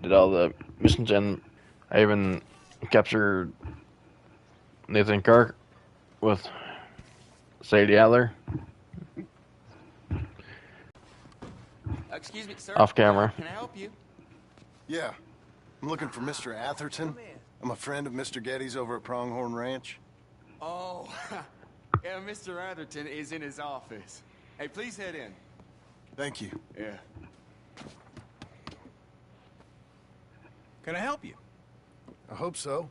did all the missions, and I even captured Nathan Kirk with Sadie Adler Excuse me, sir. off camera. Can I help you? Yeah. I'm looking for Mr. Atherton. I'm a friend of Mr. Getty's over at Pronghorn Ranch. Oh, yeah, Mr. Atherton is in his office. Hey, please head in. Thank you. Yeah. Can I help you? I hope so.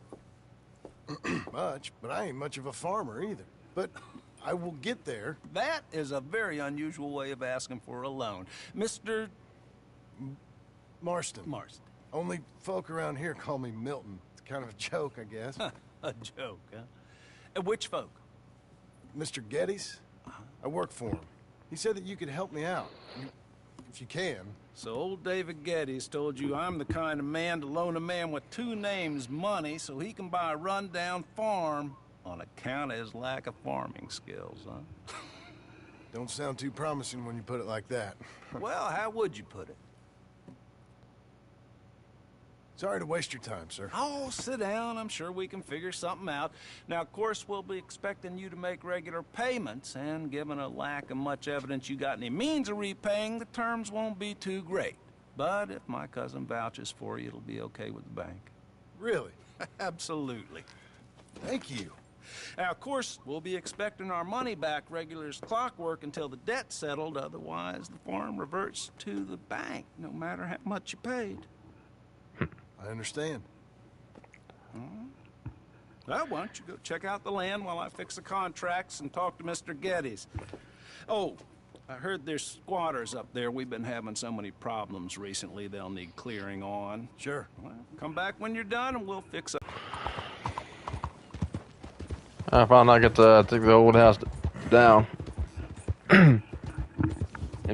Much, but I ain't much of a farmer either. But I will get there. That is a very unusual way of asking for a loan. Mr. Marston. Marston. Only folk around here call me Milton. It's kind of a joke, I guess. A joke, huh? Which folk? Mr. Getty's? I work for him. He said that you could help me out. If you can. So old David Geddes told you I'm the kind of man to loan a man with two names money so he can buy a rundown farm on account of his lack of farming skills, huh? Don't sound too promising when you put it like that. Well, how would you put it? Sorry to waste your time, sir. Oh, sit down. I'm sure we can figure something out. Now, of course, we'll be expecting you to make regular payments, and given a lack of much evidence you got any means of repaying, the terms won't be too great. But if my cousin vouches for you, it'll be okay with the bank. Really? Absolutely. Thank you. Now, of course, we'll be expecting our money back regular as clockwork until the debt's settled. Otherwise, the farm reverts to the bank, no matter how much you paid. I understand. Well, why don't you go check out the land while I fix the contracts and talk to Mr. Geddes. Oh, I heard there's squatters up there. We've been having so many problems recently, they'll need clearing on. Sure. Well, come back when you're done and we'll fix up. I found I get to take the old house down and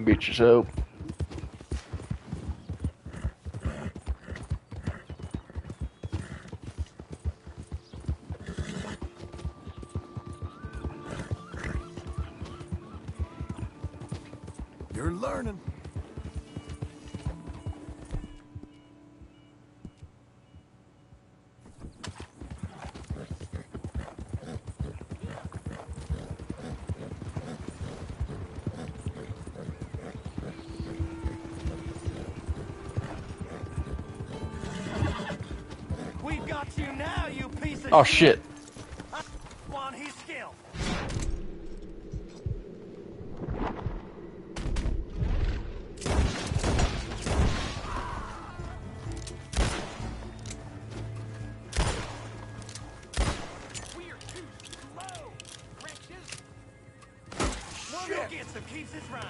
beat your soap. You're learning. We've got you now, you piece of Oh shit. Want his skill. We're too slow, wretches. One who gets him keeps his rhyme.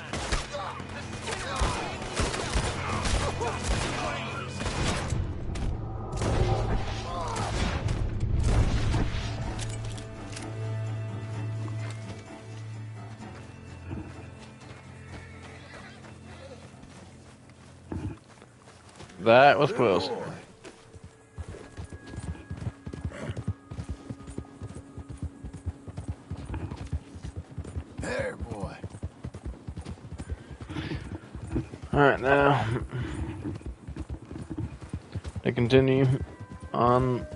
That was close. There, boy. Alright, now to continue on,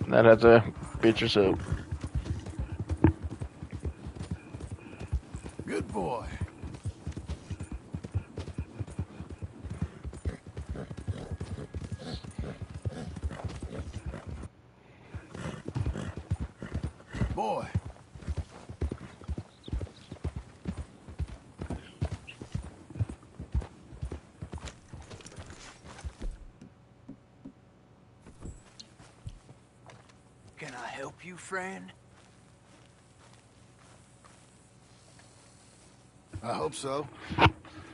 that has a beat your soap. Good boy. Boy. Can I help you, friend? I hope so.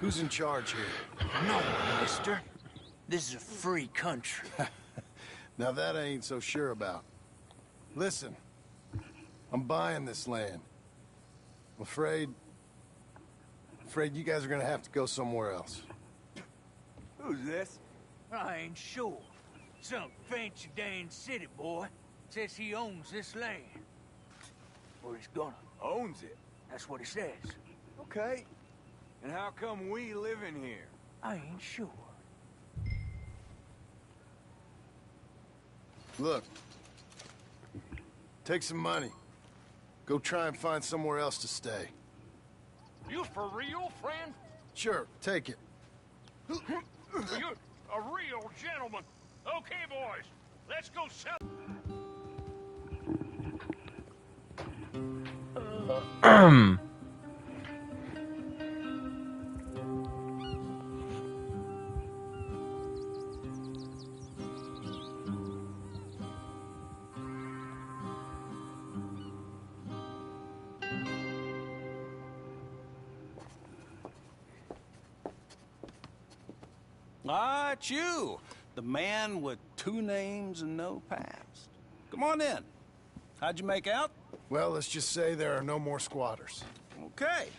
Who's in charge here? No, mister. This is a free country. Now that I ain't so sure about. Listen, I'm buying this land. I'm afraid you guys are gonna have to go somewhere else. Who's this? I ain't sure. Some fancy Dan city boy says he owns this land. Or he's gonna. Owns it. That's what he says. Okay. And how come we live in here? I ain't sure. Look. Take some money. Go try and find somewhere else to stay. You for real, friend? Sure, take it. You're a real gentleman. Okay, boys, let's go sell. Ah, it's you, the man with 2 names and no past. Come on in. How'd you make out? Well, let's just say there are no more squatters. Okay.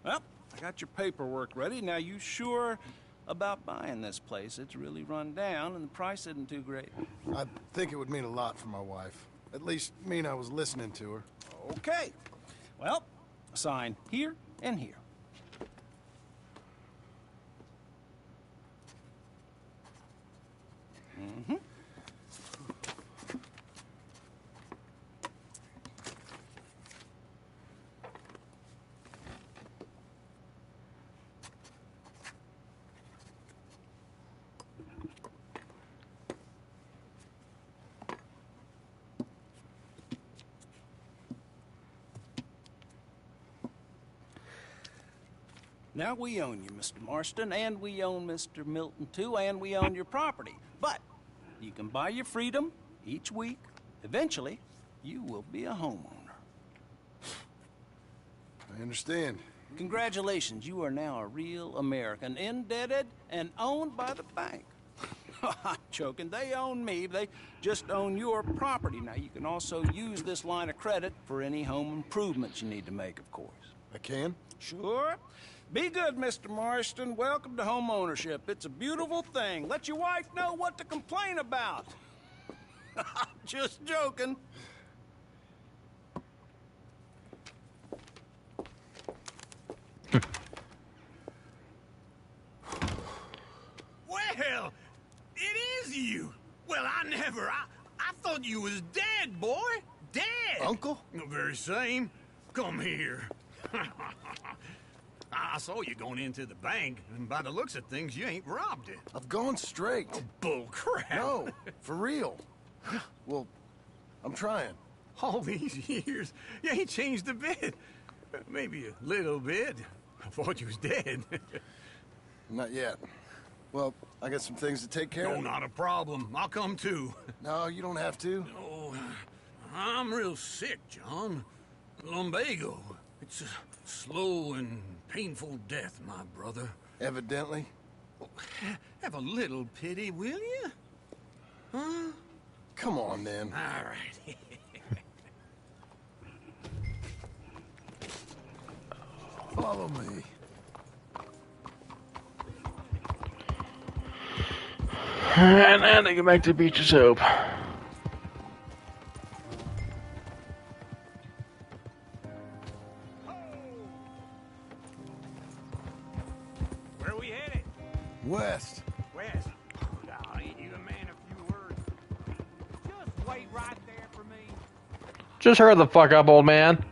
Well, I got your paperwork ready. Now, you sure about buying this place? It's really run down, and the price isn't too great. I think it would mean a lot for my wife. At least mean I was listening to her. Okay. Well, sign here and here. Mm-hmm. Now we own you, Mr. Marston, and we own Mr. Milton, too, and we own your property. But you can buy your freedom each week. Eventually, you will be a homeowner. I understand. Congratulations, you are now a real American, indebted and owned by the bank. I'm joking, they own me, they just own your property. Now, you can also use this line of credit for any home improvements you need to make, of course. I can? Sure. Be good, Mr. Marston. Welcome to home ownership. It's a beautiful thing. Let your wife know what to complain about. Just joking. Well, it is you. Well, I thought you was dead, boy. Dead. Uncle? The very same. Come here. I saw you going into the bank, and by the looks of things, you ain't robbed it. I've gone straight. Bull crap. No, for real. Well, I'm trying. All these years, you ain't changed a bit. Maybe a little bit. I thought you was dead. Not yet. Well, I got some things to take care No, of. not a problem. I'll come too. No, you don't have to. Oh, I'm real sick, John. Lumbago. It's a slow and painful death, my brother. Evidently. Have a little pity, will you? Huh? Come on, then. All right. Follow me. And they get back to Beach of Soap. Where we headed? West. West. Oh, ain't you a man of few words? Just wait right there for me. Just hurry the fuck up, old man.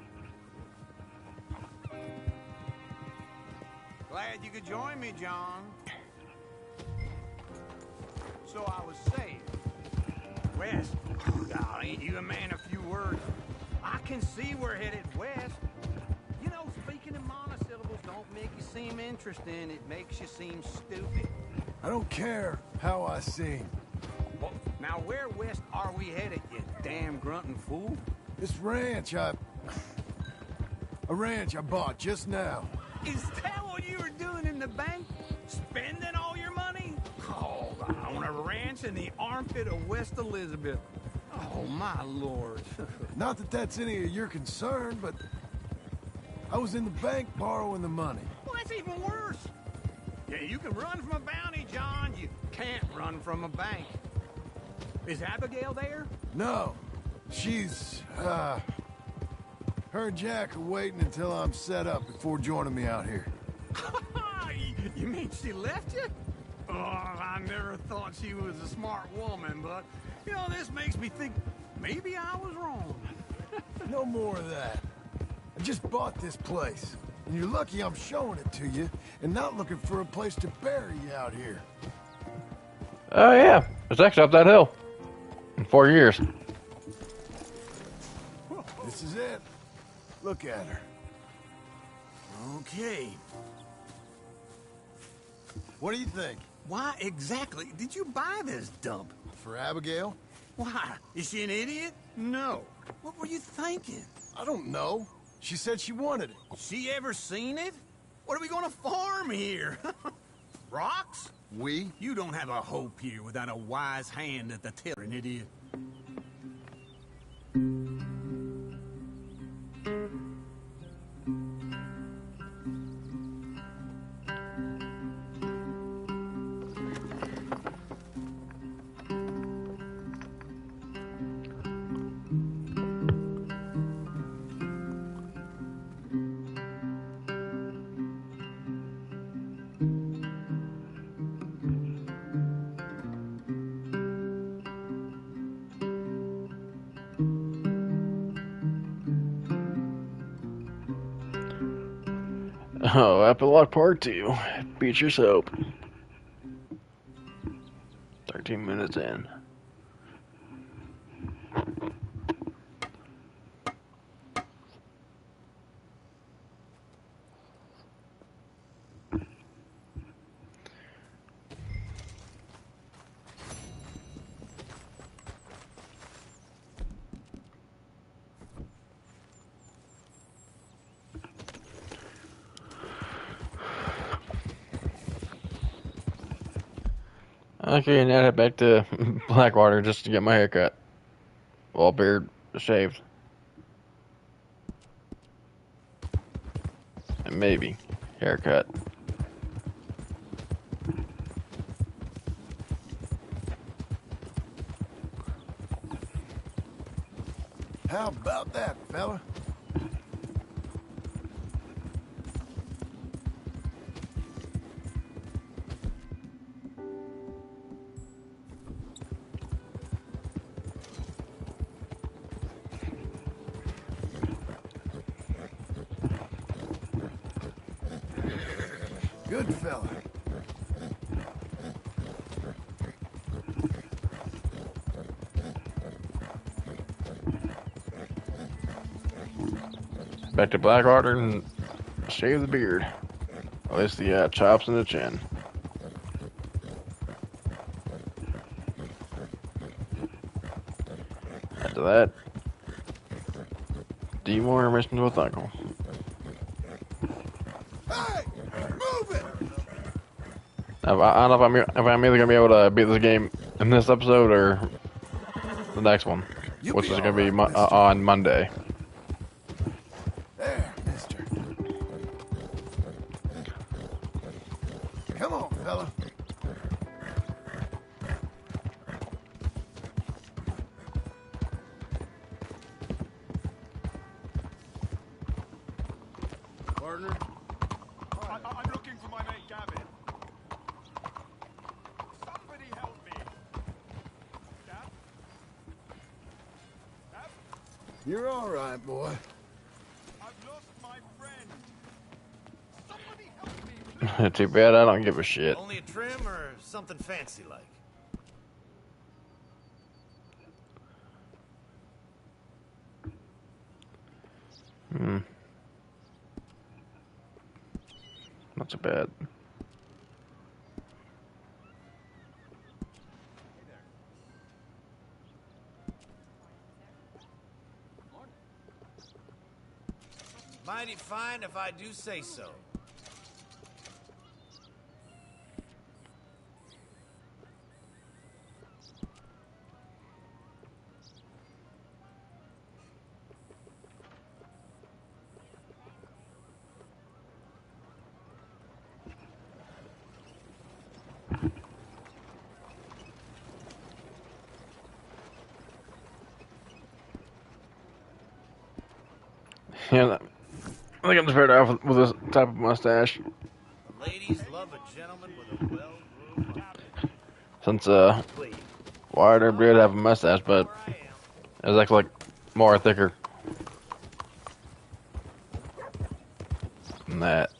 Glad you could join me, John. So I was saying, West. Oh, ain't you a man of few words? I can see we're headed west. You know, speaking in monosyllables don't make you seem interesting. It makes you seem stupid. I don't care how I sing. Well, now where west are we headed, you damn grunting fool? This ranch I bought just now. Is that what you were doing in the bank? Spending all your money? Oh, on a ranch in the armpit of West Elizabeth. Oh, my lord. Not that that's any of your concern, but I was in the bank borrowing the money. Well, that's even worse. Yeah, you can run from a bounty, John. You can't run from a bank. Is Abigail there? No, she's, Her and Jack are waiting until I'm set up before joining me out here. You mean she left you? Oh, I never thought she was a smart woman, but, you know, this makes me think maybe I was wrong. No more of that. I just bought this place, and you're lucky I'm showing it to you and not looking for a place to bury you out here. Oh yeah, it's actually up that hill. In 4 years. This is it. Look at her. Okay. What do you think? Why exactly did you buy this dump? For Abigail? Why? Is she an idiot? No. What were you thinking? I don't know. She said she wanted it. She ever seen it? What are we gonna farm here? Rocks? We? You don't have a hope here without a wise hand at the tiller, an idiot. Oh, epilogue part 2. Beecher's Hope. 13 minutes in. Okay, now I head back to Blackwater just to get my hair cut. Well, beard shaved. And maybe haircut. How about that, fella? Good fella. Back to Blackwater and shave the beard. At least the chops and the chin. After that, D more mission with Uncle. Hey! Move it! I don't know if I'm either gonna be able to beat this game in this episode or the next one, which is gonna be on Monday. There, mister. Come on, fella. Partner? I'm looking for my mate Gavin. Somebody help me. Gav? Gav? You're all right, boy. I've lost my friend. Somebody help me. Too bad I don't give a shit. Only a trim or something fancy like? Not so bad. Mighty fine if I do say so. Yeah, I think I'm just paired off with this type of mustache. Ladies love a gentleman with a well-groomed mustache. Since Wyatt Earp did have a mustache, but it was actually like more thicker than that.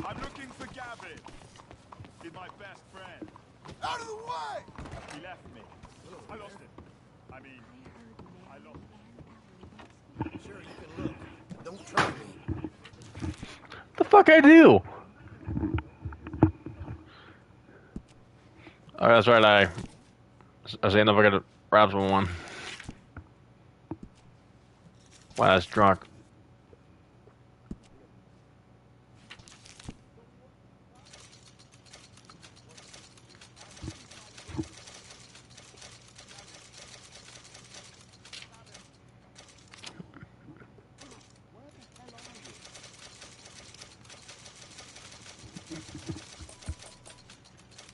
I'm looking for Gavin. He's my best friend. Out of the way! He left me. I lost him. I mean, I lost him. Sure, you can look. Don't try me. The fuck I do? Oh, that's right. I was saying if I could rob someone. Wow, that's drunk.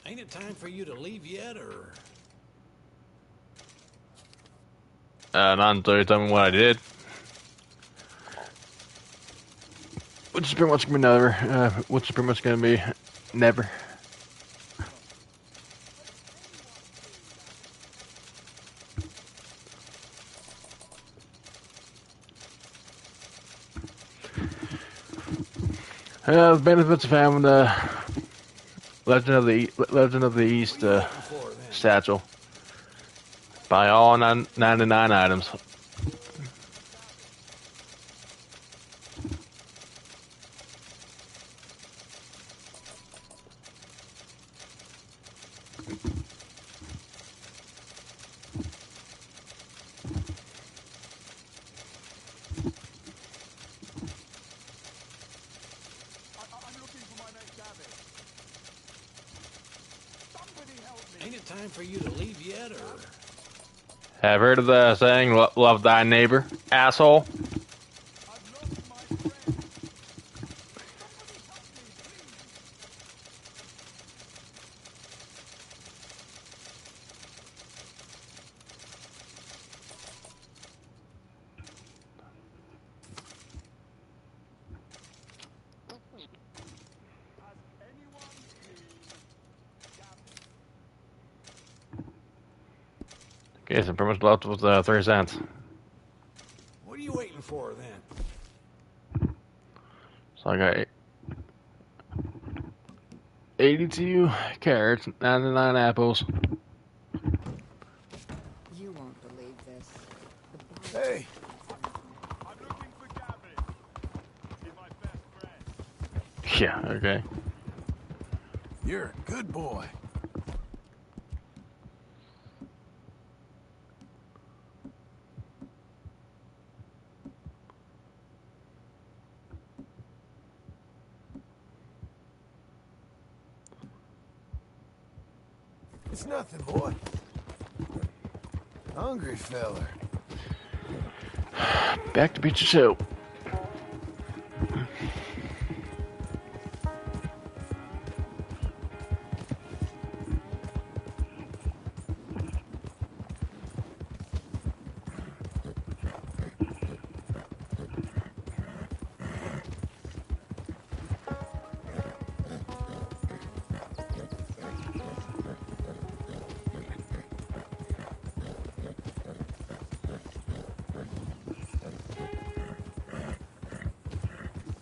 Ain't it time for you to leave yet, or? Not until you tell me what I did. Which is pretty much gonna be never. Which is pretty much gonna be never. The benefits of having the Legend of the East satchel. Buy all 99 items. Ain't it time for you to leave yet, or? Have heard of the saying, love thy neighbor, asshole? Okay, so pretty much left with 3 cents. What are you waiting for, then? So I got 82 carrots, 99 apples. You won't believe this. Hey! I'm looking for Gavin. He's my best friend. Yeah, okay. You're a good boy. It's nothing, boy. Hungry feller. Back to Beach Show.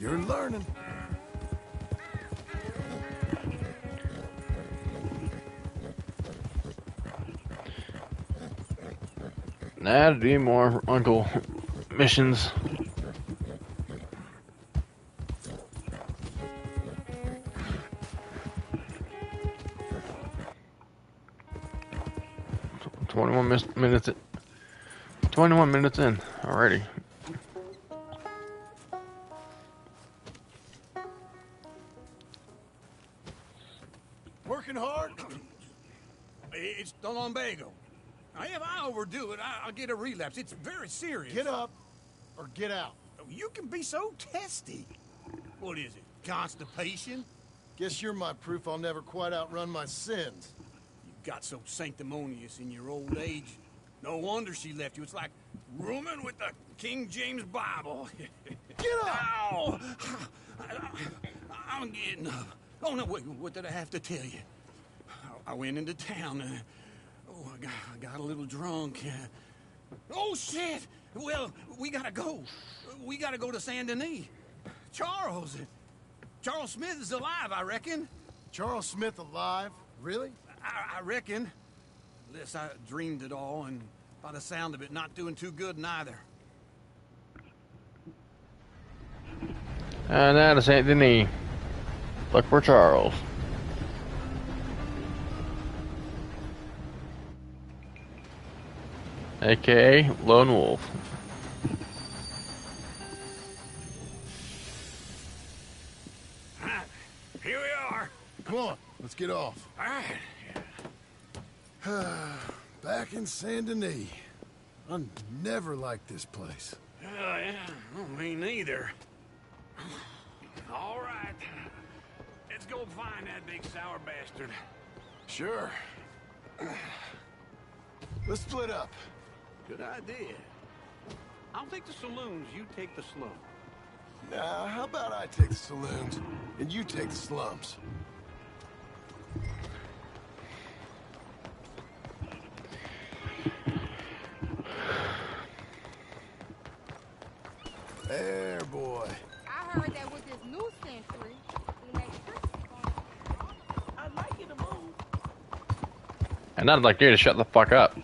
You're learning. Nah, to do more Uncle missions. Minutes. 21 minutes in already. Working hard? It's the lumbago. Now, if I overdo it, I'll get a relapse. It's very serious. Get up or get out. You can be so testy. What is it, constipation? Guess you're my proof I'll never quite outrun my sins. You got so sanctimonious in your old age. No wonder she left you. It's like rooming with the King James Bible. Get up! Ow! I'm getting up. Oh, no, wait, what did I have to tell you? I went into town. I got a little drunk. Oh, shit! Well, we gotta go. We gotta go to Saint Denis. Charles Smith is alive, I reckon. Charles Smith alive? Really? I reckon. Unless I dreamed it all, and by the sound of it, not doing too good neither. And now to Saint Denis. Look for Charles. AKA Lone Wolf. Here we are. Come on, let's get off. All right. Back in Saint Denis. I never liked this place. Yeah, well, me neither. All right. Let's go find that big sour bastard. Sure. Let's split up. Good idea. I'll take the saloons, you take the slums. Now, how about I take the saloons and you take the slums? There, boy. I heard that with this new century, electricity. I'd like you to move. And I'd like you to shut the fuck up.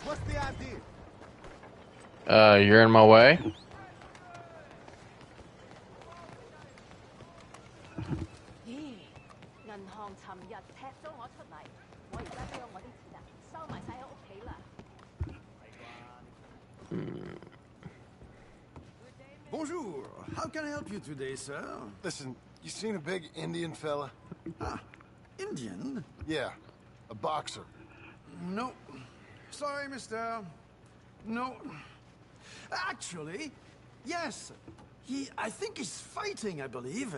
What's the idea? You're in my way. Bonjour. How can I help you today, sir? Listen, you seen a big Indian fella? Ah, Indian? Yeah, a boxer. No. Sorry, mister. No. Actually, yes. I think he's fighting, I believe.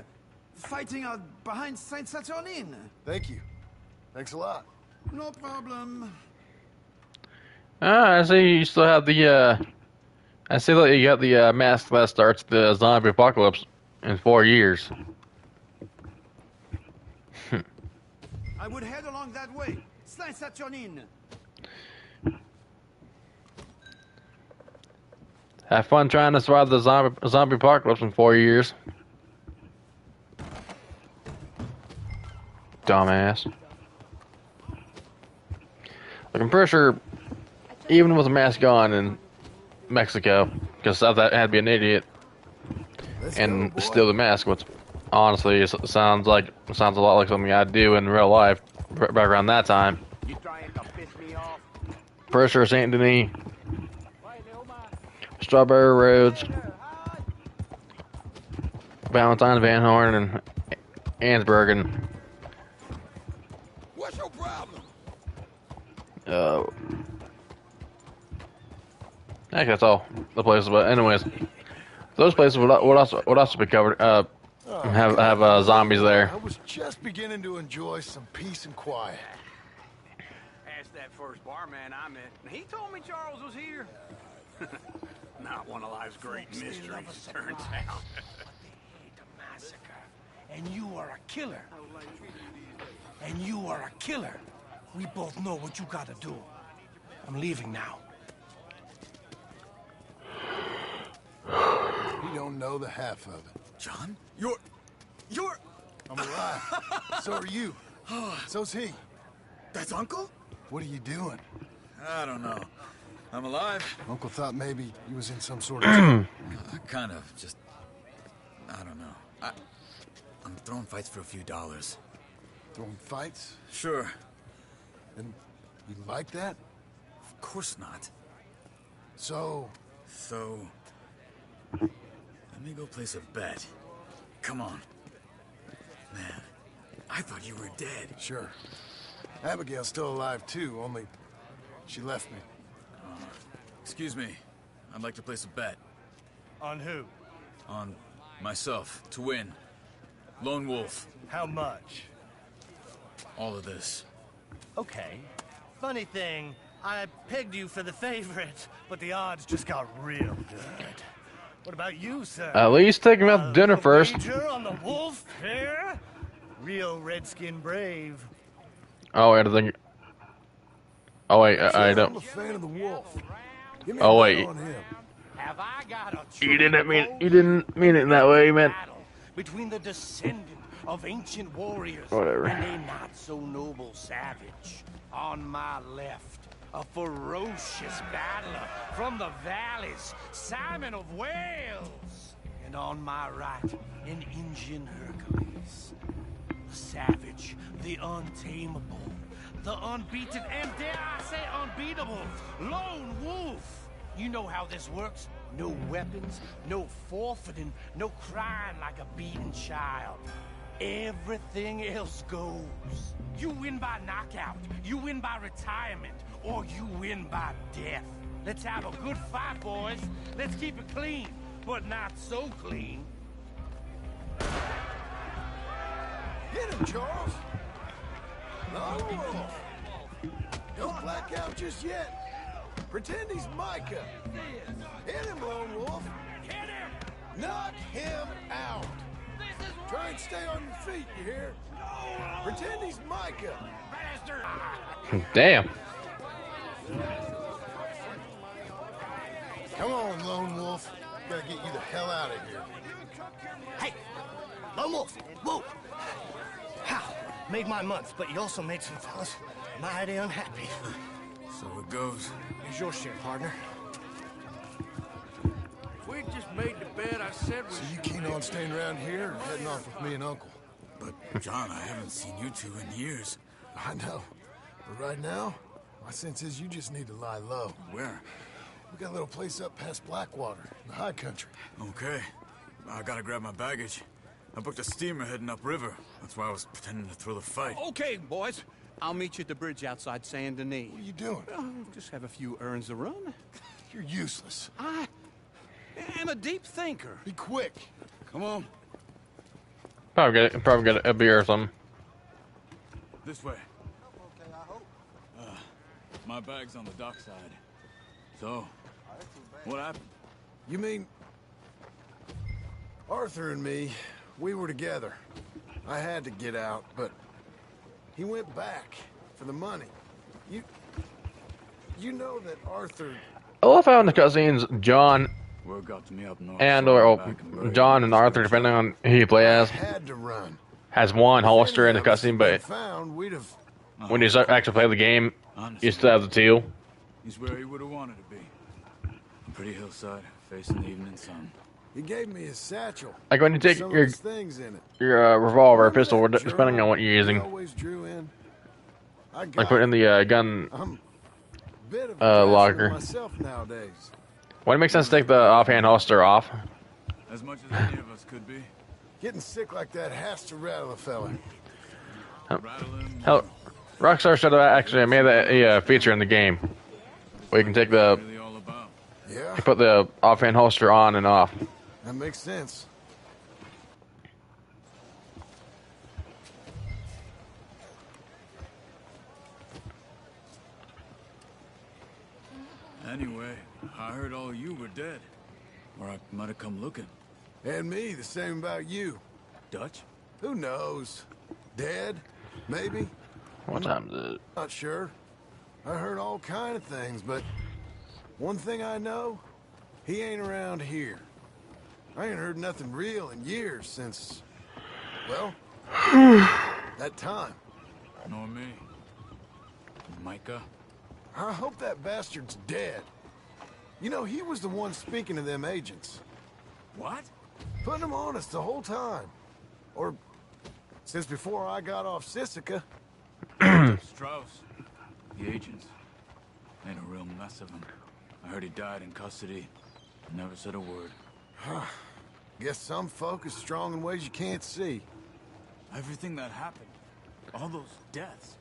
Fighting out behind Saint Saturnin. Thank you. Thanks a lot. No problem. Ah, I see you still have the, I see that you got the mask that starts the zombie apocalypse in 4 years. I would head along that way. Saint Saturnin. Have fun trying to survive the zombie apocalypse in 4 years. Dumbass. Like, I'm pretty sure, even with a mask on in Mexico, because I thought I had to be an idiot and steal the mask, which honestly sounds a lot like something I'd do in real life back around that time. You trying to piss me off? Pretty sure Saint Denis, Strawberry Roads, Valentine, Van Horn, and Ansbergen. What's your problem? I think that's all the places. But anyways, those places would also be covered. Have zombies there. I was just beginning to enjoy some peace and quiet. Asked that first barman I met, and he told me Charles was here. Not one of life's great mysteries, turns out. And you are a killer. And you are a killer. We both know what you gotta do. I'm leaving now. You don't know the half of it. John? You're... I'm alive. So are you. So's he. That's Uncle? What are you doing? I don't know. I'm alive. Uncle thought maybe he was in some sort of... I kind of just... I don't know. I'm throwing fights for a few dollars. Throwing fights? Sure. And you like that? Of course not. So... Let me go place a bet. Come on. Man, I thought you were dead. Sure. Abigail's still alive, too, only she left me. Excuse me. I'd like to place a bet. On who? On myself, to win. Lone Wolf. How much? All of this. Okay. Funny thing, I pegged you for the favorite, but the odds just got real good. What about you, sir? At least take him out to dinner first. Wager on the wolf here? Real redskin brave. Oh, I think. Oh wait, I I'm don't. a fan of the wolf. Give me Oh, a wait. bet on him. Have I got a You didn't mean it in that way, man. battle between the descendant of ancient warriors Whatever. and a not so noble savage. On my left, a ferocious battler from the valleys, Simon of Wales. And on my right, an Indian Hercules. The savage, the untamable, the unbeaten, and dare I say unbeatable, Lone Wolf. You know how this works. No weapons, no forfeiting, no crying like a beaten child. Everything else goes. You win by knockout, you win by retirement, or you win by death. Let's have a good fight, boys. Let's keep it clean, but not so clean. Hit him, Charles. No wolf. Don't black out just yet. Pretend he's Micah. Hit him, Lone Wolf. Hit him! Knock him out. Try and stay on your feet, you hear? Pretend he's Micah. Damn. Come on, Lone Wolf. Gotta get you the hell out of here. Hey, Lone Wolf, whoa! How? Made my month, but you also made some fellas mighty unhappy. So it goes. Here's your share, partner. If we just made the bet I said we So you keen on staying around here or heading off with me and Uncle? But, John, I haven't seen you two in years. I know. But right now, my sense is you just need to lie low. Where? We got a little place up past Blackwater, in the high country. Okay. I gotta grab my baggage. I booked a steamer heading upriver. That's why I was pretending to throw the fight. Okay, boys. I'll meet you at the bridge outside Saint Denis. What are you doing? Just have a few errands to run. You're useless. I am a deep thinker. Be quick. Come on. Probably get a beer or something. This way. My bag's on the dockside. So, what happened? You mean... Arthur and me, we were together. I had to get out, but... he went back for the money. You know that Arthur... I love how in the cutscenes, John Word got to me up north. and so or I'm back in Brave. John and Arthur, depending on who you play as, had to run. has one holster in the If any of us cutscene, had but been found, we'd have... when you start actually play the game, you still have the two. He's where he would have wanted to be. A pretty hillside, facing the evening sun. He gave me his satchel. Like when you take Some your of his things in it. revolver or Remember pistol, that depending journal on what you're we using, always drew in? I got like put in the gun. I'm a bit of a locker. draftsman myself nowadays. Would it make sense to take the offhand holster off? As much as any of us could be. Getting sick like that has to rattle a fella. Rattle him. Hell, Rockstar should have actually made that a feature in the game, where you can take the Really all about. Yeah, put the offhand holster on and off. that makes sense. Anyway, I heard all you were dead. Or I might have come looking. And me, the same about you. Dutch? Who knows? Dead? Maybe? What time is it? Not sure. I heard all kind of things, but one thing I know, he ain't around here. I ain't heard nothing real in years since, well, that time. Nor me. Micah? I hope that bastard's dead. You know, he was the one speaking to them agents. What? Putting them on us the whole time. Or, since before I got off Sisika. Strauss. The agents. Made a real mess of him. I heard he died in custody. Never said a word. Guess some folk is strong in ways you can't see. Everything that happened. All those deaths.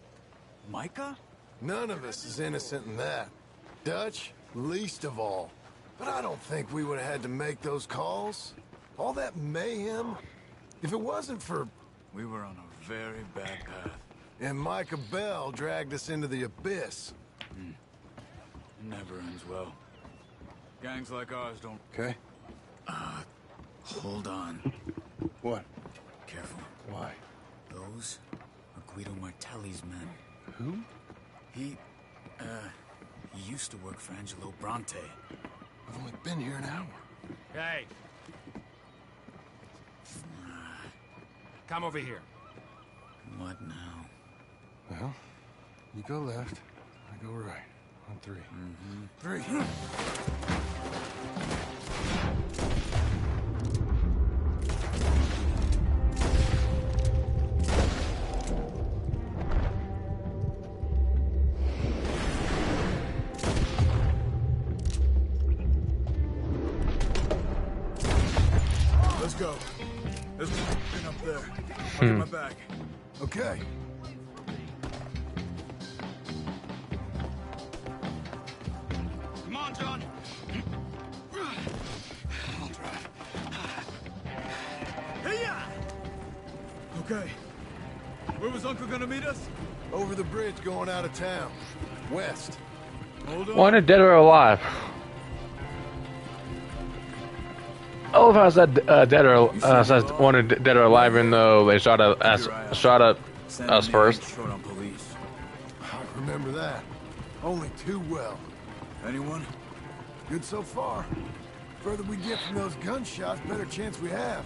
Micah? None of us is innocent in that. Dutch, least of all. But I don't think we would have had to make those calls. All that mayhem. If it wasn't for... We were on a very bad path. And Micah Bell dragged us into the abyss. Never ends well. Gangs like ours don't... Okay. Hold on. What? Careful. Why? Those are Guido Martelli's men. Who? He used to work for Angelo Bronte. I've only been here an hour. Hey. Come over here. What now? Well, you go left, I go right. On three. Three. Let's go. There's nothing up there. I'll get my bag. Okay. Come on, John. I'll drive. Hey-ya! Okay. Where was Uncle gonna meet us? Over the bridge going out of town. West. Hold on. Wanted dead or alive. Oh, if I said dead or says wanted dead or alive, even though they shot at us first. Short on police. I remember that. Only too well. Anyone? Good so far. Further we get from those gunshots, better chance we have.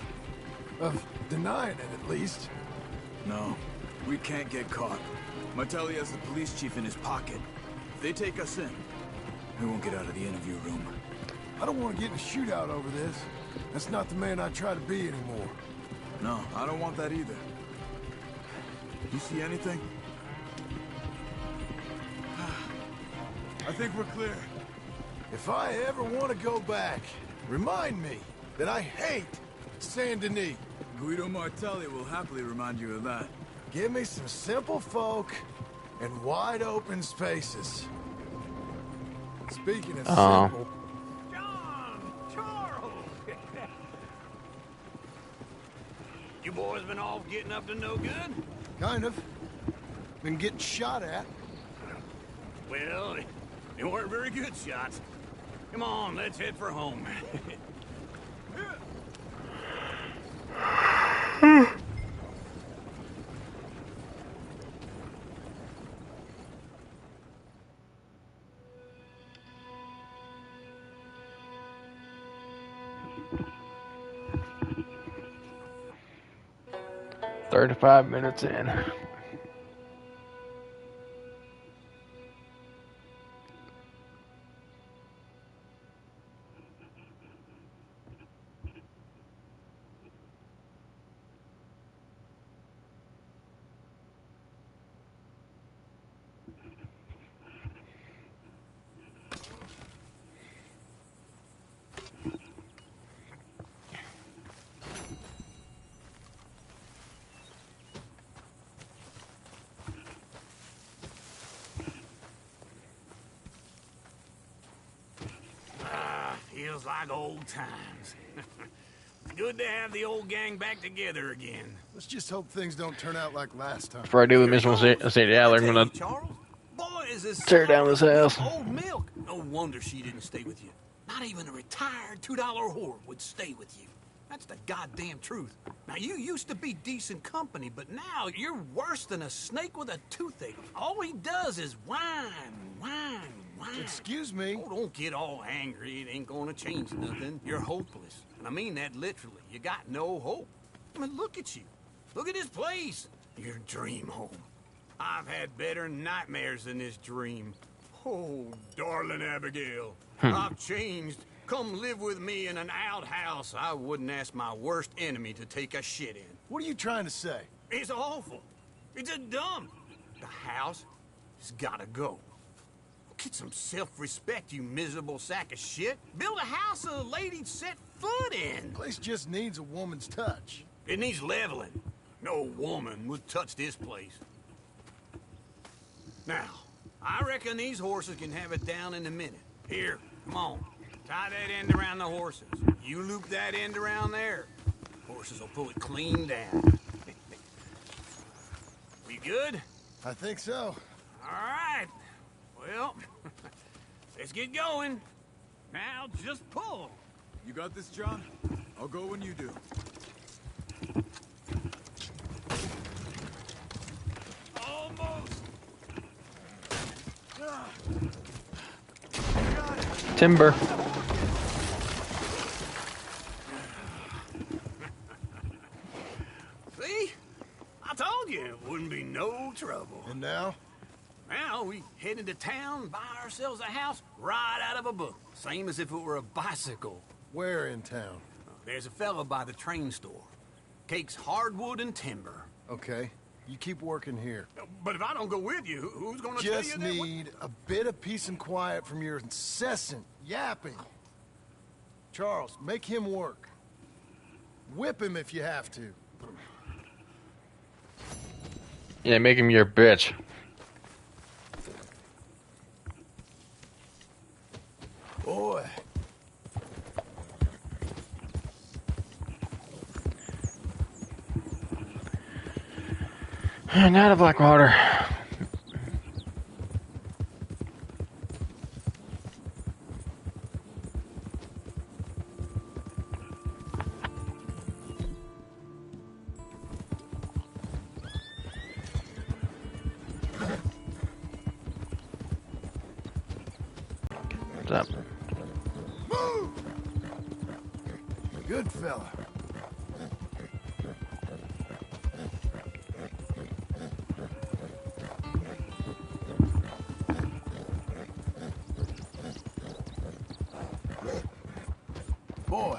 Of denying it, at least. No. We can't get caught. Martelli has the police chief in his pocket. If they take us in, we won't get out of the interview room. I don't want to get in a shootout over this. That's not the man I try to be anymore. No, I don't want that either. You see anything? I think we're clear. If I ever want to go back, remind me that I hate Saint Denis. Guido Martelli will happily remind you of that. Give me some simple folk and wide open spaces. Speaking of simple... John! Charles! You boys been off getting up to no good? Kind of. Been getting shot at. Well, they weren't very good shots. Come on, let's head for home. "35 minutes in." Feels like old times. Good to have the old gang back together again. Let's just hope things don't turn out like last time. Before I do the mission, we'll say, yeah, they're gonna Charles, boy, is this tear down this house. old milk. No wonder she didn't stay with you. Not even a retired $2 whore would stay with you. That's the goddamn truth. Now, you used to be decent company, but now you're worse than a snake with a toothache. All he does is whine, whine, whine. Excuse me? Oh, don't get all angry. It ain't gonna change nothing. You're hopeless. And I mean that literally. You got no hope. I mean, look at you. Look at this place. Your dream home. I've had better nightmares than this dream. Oh, darling Abigail. I've changed. Come live with me in an outhouse I wouldn't ask my worst enemy to take a shit in. What are you trying to say? It's awful. It's a dump. The house has gotta go. Get some self-respect, you miserable sack of shit. Build a house a lady'd set foot in. Place just needs a woman's touch. It needs leveling. No woman would touch this place. Now, I reckon these horses can have it down in a minute. Here, come on. Tie that end around the horses. You loop that end around there. Horses will pull it clean down. We good? I think so. All right. Well, let's get going. Now, just pull. You got this, John? I'll go when you do. Almost. Timber. See? I told you it wouldn't be no trouble. And now? Now we head into town, buy ourselves a house right out of a book. Same as if it were a bicycle. Where in town? There's a fella by the train store. Cakes hardwood and timber. Okay. You keep working here. But if I don't go with you, who's gonna tell you Just that? need a bit of peace and quiet from your incessant yapping. Charles, make him work. Whip him if you have to. Yeah, make him your bitch. Boy. Now to Blackwater. What's up? Move! Good fella. Boy.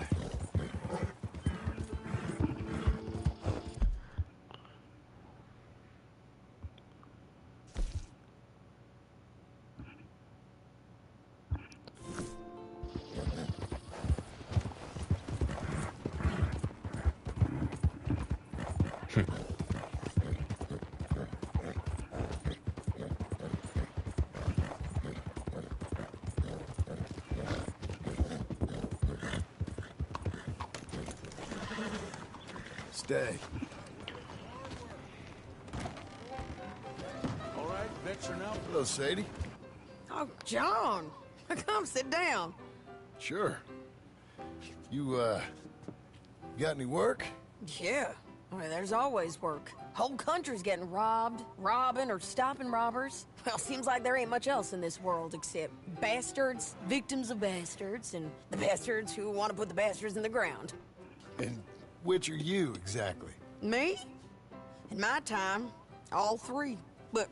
Stay. All right, Vetcher now. Hello, Sadie. Oh, John. Come sit down. Sure. You got any work? Yeah. Well, there's always work. Whole country's getting robbed, robbing, or stopping robbers. Well, seems like there ain't much else in this world except bastards, victims of bastards, and the bastards who want to put the bastards in the ground. And which are you, exactly? Me? In my time, all three. But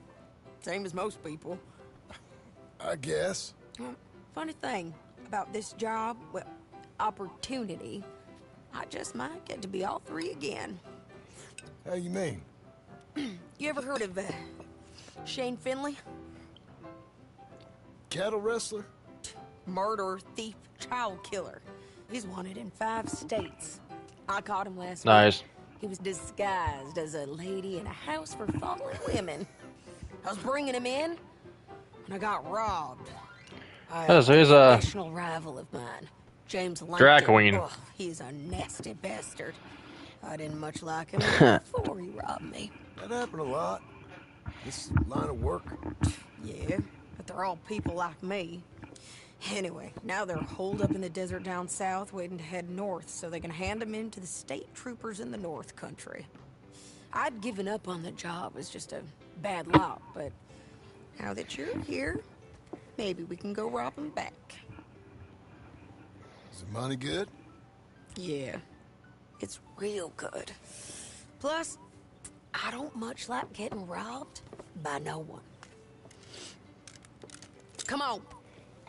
same as most people. I guess. Funny thing about this job, well, opportunity, I just might get to be all three again. How you mean? You ever heard of Shane Finley? Cattle wrestler? Murderer, thief, child killer. He's wanted in 5 states. I caught him last Nice. week. He was disguised as a lady in a house for fallen women. I was bringing him in, and I got robbed. Oh, so he's a professional rival of mine, James Langton. drag queen. Oh, he's a nasty bastard. I didn't much like him before he robbed me. That happened a lot. This line of work. Yeah, but they're all people like me. Anyway, now they're holed up in the desert down south, waiting to head north so they can hand them in to the state troopers in the north country. I'd given up on the job as just a bad lot, but now that you're here, maybe we can go rob them back. Is the money good? Yeah, it's real good. Plus, I don't much like getting robbed by no one. Come on.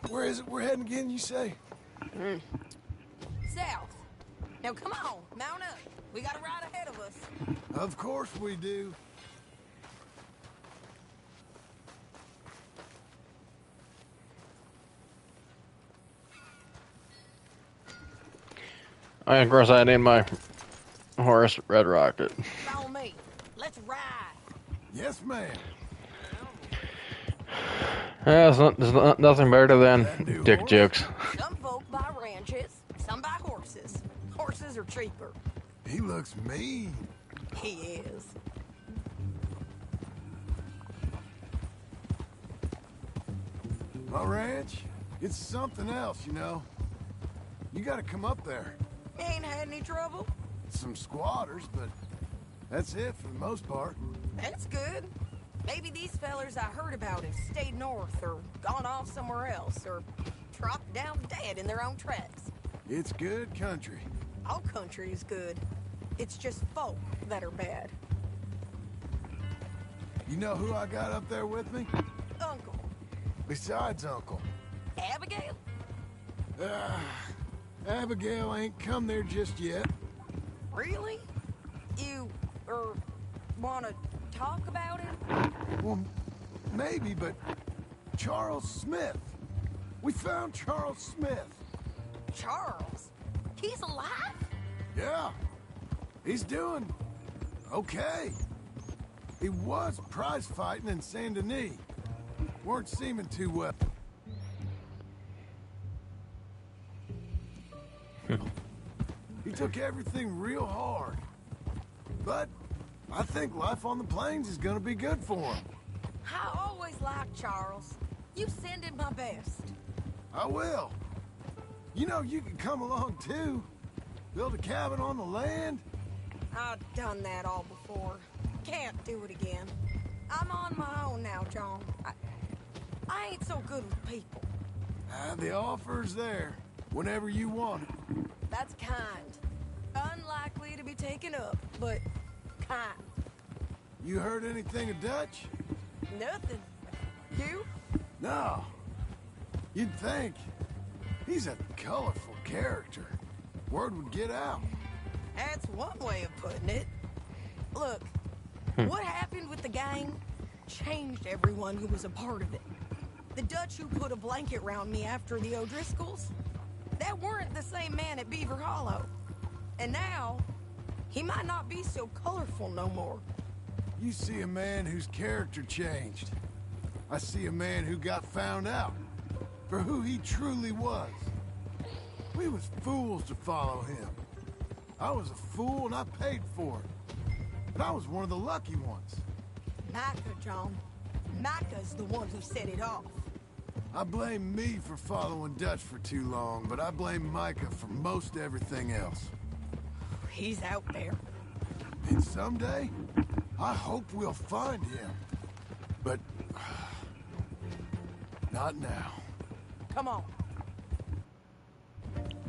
Where is it we're heading again, you say? South. Now come on, mount up. We got a ride ahead of us. Of course we do. Of course, I named my horse Red Rocket. Follow me. Let's ride. Yes, ma'am. Yeah, there's nothing better than dick jokes. Some folk buy ranches, some buy horses. Horses are cheaper. He looks mean. He is. My ranch, it's something else, you know. You gotta come up there. Ain't had any trouble? Some squatters, but that's it for the most part. That's good. Maybe these fellers I heard about have stayed north or gone off somewhere else or dropped down dead in their own tracks. It's good country. All country is good. It's just folk that are bad. You know who I got up there with me? Uncle. Besides Uncle. Abigail? Abigail ain't come there just yet. Really? You, wanna talk about it? Well, maybe, but Charles Smith. We found Charles Smith. Charles? He's alive? Yeah. He's doing okay. He was prize fighting in Saint Denis. Weren't seeming too well. He took everything real hard. But I think life on the plains is gonna be good for him. I always liked Charles. You send him my best. I will. You know, you can come along too. Build a cabin on the land. I've done that all before. Can't do it again. I'm on my own now, John. I ain't so good with people. The offer's there, whenever you want it. That's kind. Unlikely to be taken up, but kind. You heard anything of Dutch? Nothing. You? No. You'd think. He's a colorful character. Word would get out. That's one way of putting it. Look, what happened with the gang changed everyone who was a part of it. The Dutch who put a blanket round me after the O'Driscolls, that weren't the same man at Beaver Hollow. And now, he might not be so colorful no more. You see a man whose character changed. I see a man who got found out for who he truly was. We was fools to follow him. I was a fool and I paid for it. But I was one of the lucky ones. Micah, John. Micah's the one who set it off. I blame me for following Dutch for too long, but I blame Micah for most everything else. He's out there. And someday, I hope we'll find him. But not now. Come on.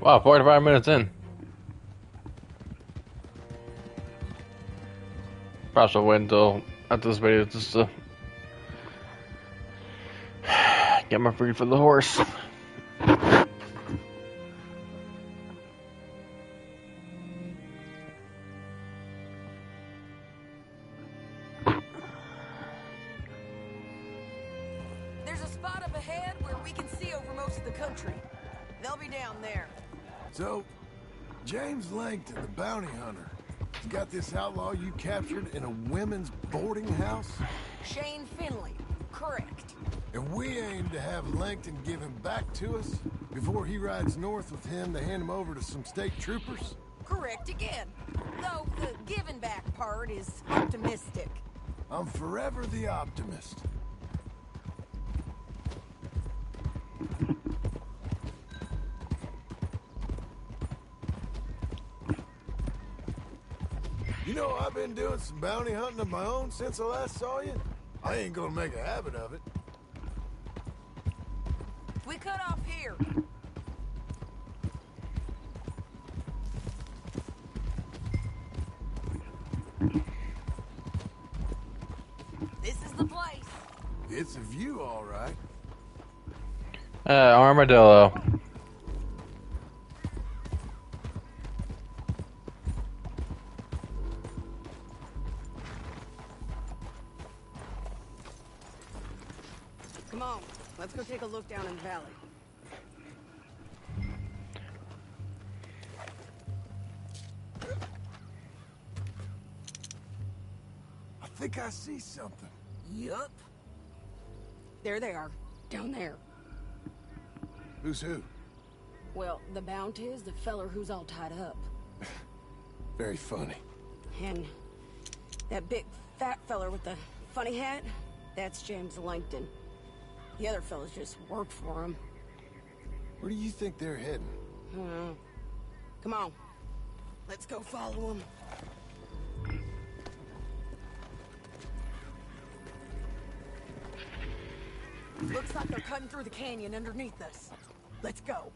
Wow, 45 minutes in. Probably should wait until after this video just to get my food for the horse. There's a spot up ahead where we can see over most of the country. They'll be down there. So, James Langton, the bounty hunter, has got this outlaw you captured in a women's boarding house? Shane Finley. Correct. And we aim to have Langton give him back to us before he rides north with him to hand him over to some state troopers? Correct again. Though the giving back part is optimistic. I'm forever the optimist. You know, I've been doing some bounty hunting of my own since I last saw you. I ain't gonna make a habit of it. We cut off here. This is the place. It's a view, all right. Armadillo. Come on, let's go take a look down in the valley. I think I see something. Yup. There they are. Down there. Who's who? Well, the Bounty is the feller who's all tied up. Very funny. And that big fat feller with the funny hat, that's James Langton. The other fellas just work for him. Where do you think they're heading? Come on. Let's go follow them. Looks like they're cutting through the canyon underneath us. Let's go.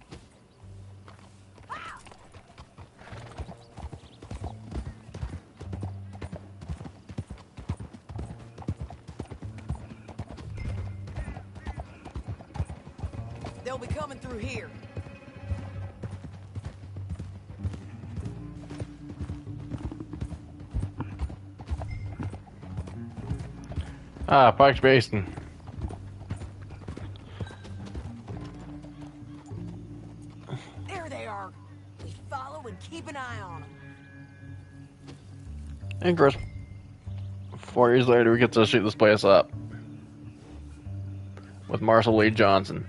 They'll be coming through here. Ah, Pike's Basin. There they are. We follow and keep an eye on them. And of course, 4 years later, we get to shoot this place up with Marshall Lee Johnson.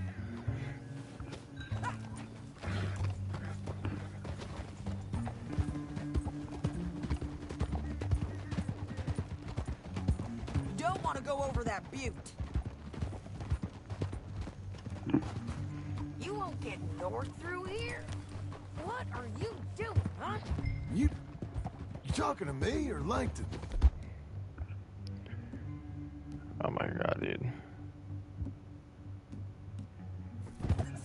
Don't want to go over that butte. You won't get north through here. What are you doing, huh? You talking to me or Langton? Oh my god, dude.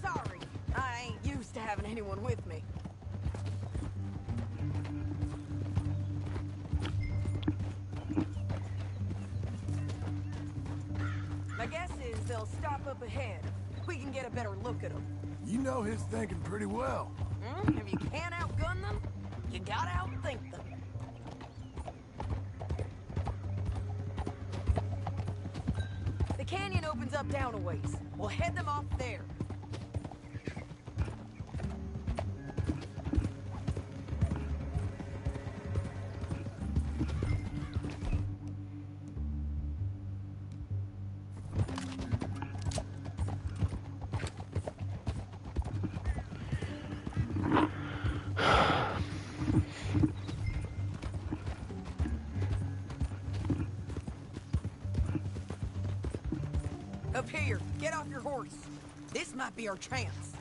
Sorry, I ain't used to having anyone with me. My guess is they'll stop up ahead. We can get a better look at them. You know his thinking pretty well. If you can't outgun them, you gotta outthink them. The canyon opens up down a ways. We'll head them off there. Up here, get off your horse. This might be our chance.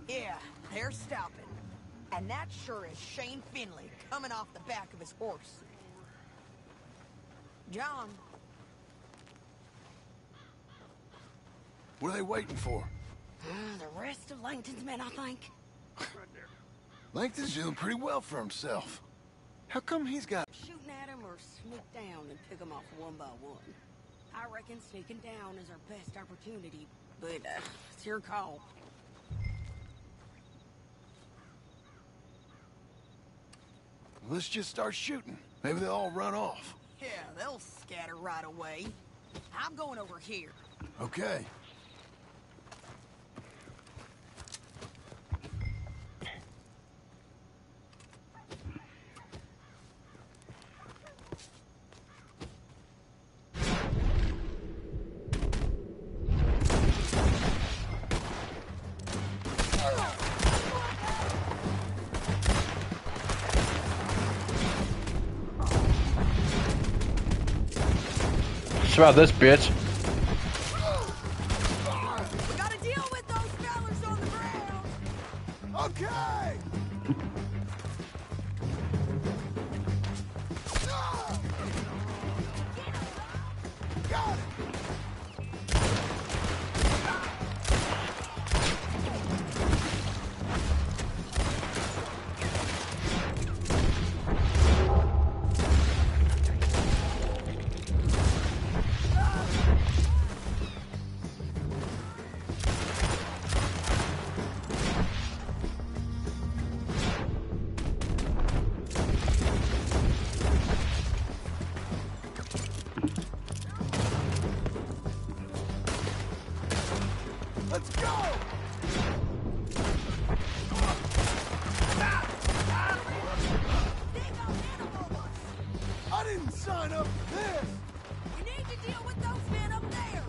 Yeah, they're stopping. And that sure is Shane Finley coming off the back of his horse. John. What are they waiting for? The rest of Langton's men, I think. Langton's doing pretty well for himself. How come he's got... Shooting at him or sneak down and pick them off one by one. I reckon sneaking down is our best opportunity, but it's your call. Let's just start shooting. Maybe they'll all run off. Yeah, they'll scatter right away. I'm going over here. Okay. What about this bitch? We gotta deal with those fellas on the ground. Okay! Got it! Let's go! I didn't sign up for this! We need to deal with those men up there.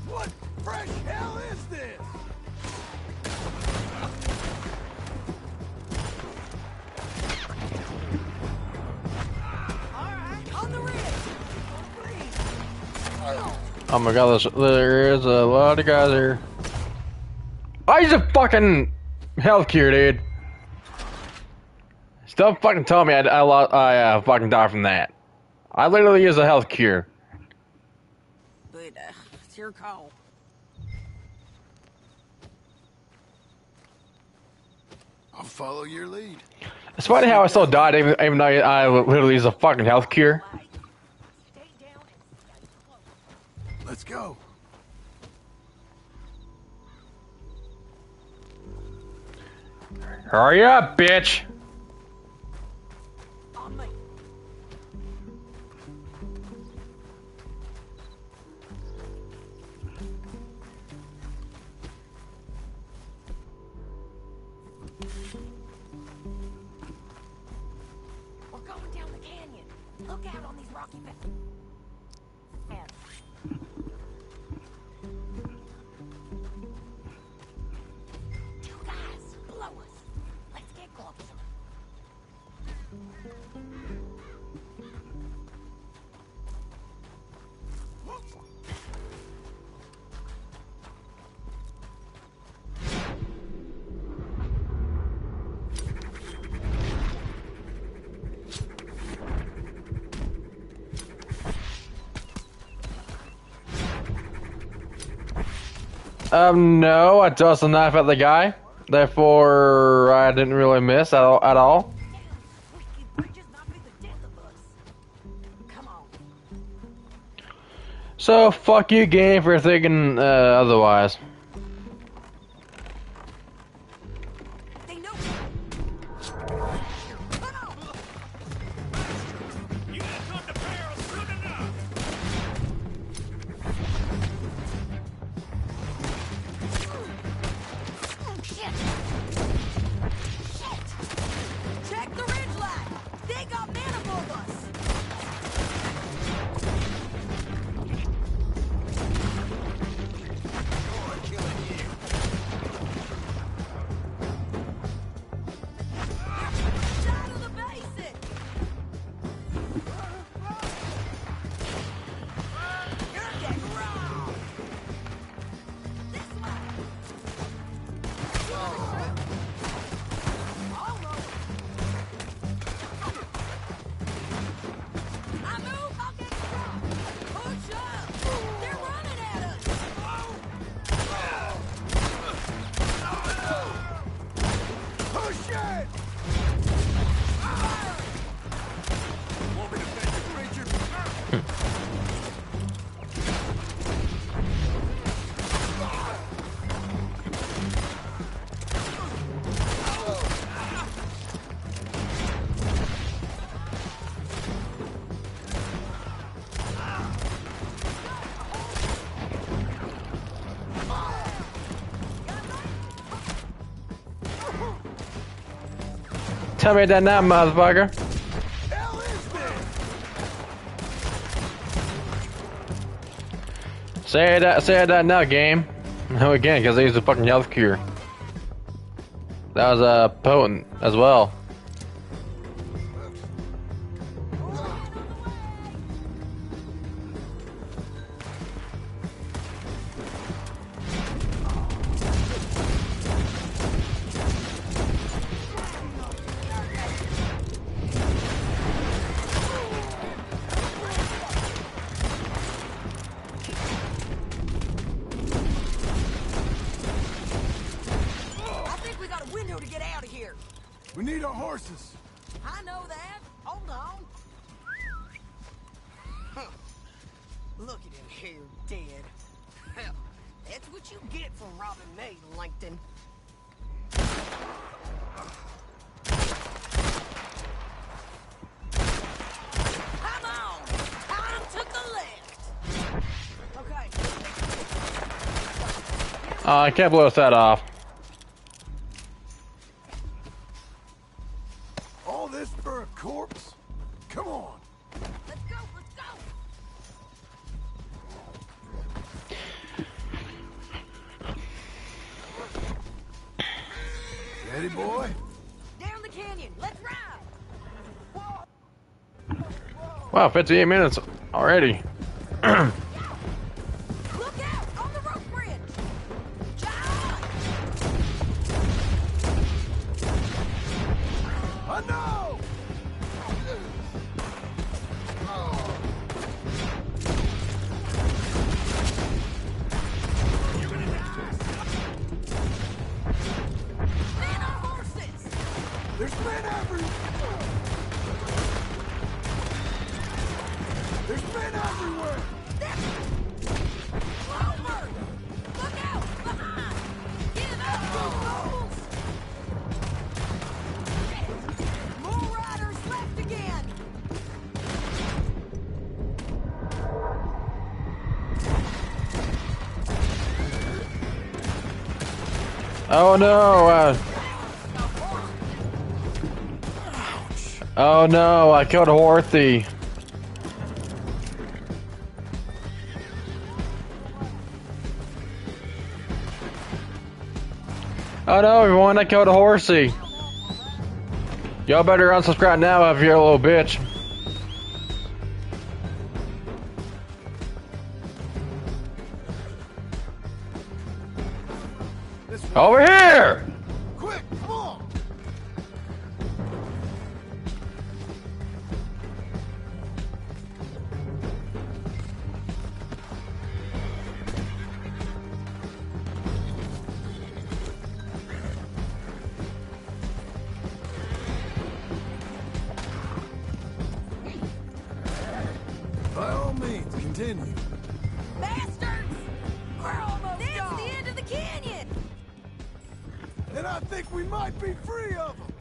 What fresh hell is this? On the ridge. Oh my god, there is a lot of guys here. I use a fucking health cure, dude. Don't fucking tell me I fucking died from that. I literally use a health cure. But it's your call. I'll follow your lead. It's funny how I still died even though I literally use a fucking health cure. Let's go. Hurry up, bitch! On me. We're going down the canyon. Look out on these rocky paths. Two guys below us. Let's get closer. No, I tossed a knife at the guy. Therefore, I didn't really miss at all. Risky bridges might be the death of us. Come on. So, fuck you, game, for thinking otherwise. They know. Come on. You gotta cut the barrel soon enough. Check the ridge line. They got men above us. Side of the basin. You're getting robbed. This way. Almost. I move, I'll get struck. Push up. They're running at us. Push it! Want me to fetch the creature? Tell me that now, motherfucker. Hell is this? Say that now, game. No, again, because I used a fucking health cure. That was potent as well. our horses. I know that. Hold on. Huh. Look at him here, dead. Hell, that's what you get for robbing me, Langton. Come on! Time to collect! Okay. I can't blow that off. All this for a corpse? Come on. Let's go, let's go! Ready, boy? Down the canyon, let's ride! Wow, 58 minutes already. Look out! On the rope bridge! John! I know! Man our horses! There's men everywhere! There's men everywhere! Clover! Look out! Behind! Give up, fools! More riders left again! Oh no! Oh no! I killed Horthy. Oh no, everyone! I killed a horsey. Y'all better unsubscribe now if you're a little bitch. Over here! Quick, come on! By all means, continue. Bastards! We're almost That's the end of the canyon! And I think we might be free of them.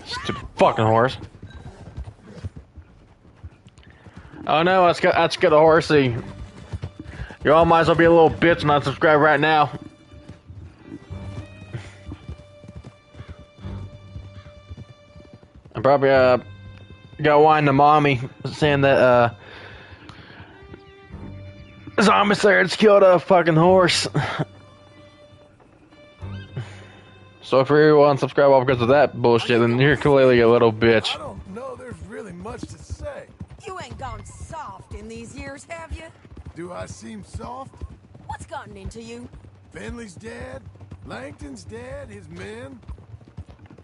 Stupid fucking horse. Oh no, let's get a horsey. You all might as well be a little bitch and unsubscribe right now. I probably got whine to mommy saying that zombie slayers killed a fucking horse. So if you're unsubscribe all because of that bullshit, then you're clearly a little bitch. I don't know there's really much to say. You ain't gone soft in these years, have you? Do I seem soft? What's gotten into you? Finley's dead. Langton's dead. His men.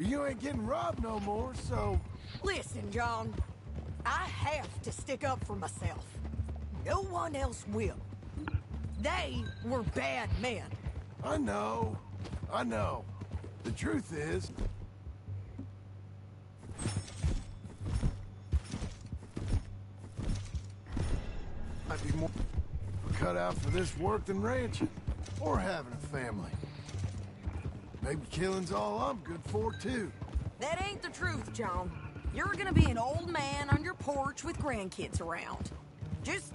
You ain't getting robbed no more, so... Listen, John. I have to stick up for myself. No one else will. They were bad men. I know. I know. The truth is... I'd be more cut out for this work than ranching. Or having a family. Maybe killing's all I'm good for, too. That ain't the truth, John. You're gonna be an old man on your porch with grandkids around. Just...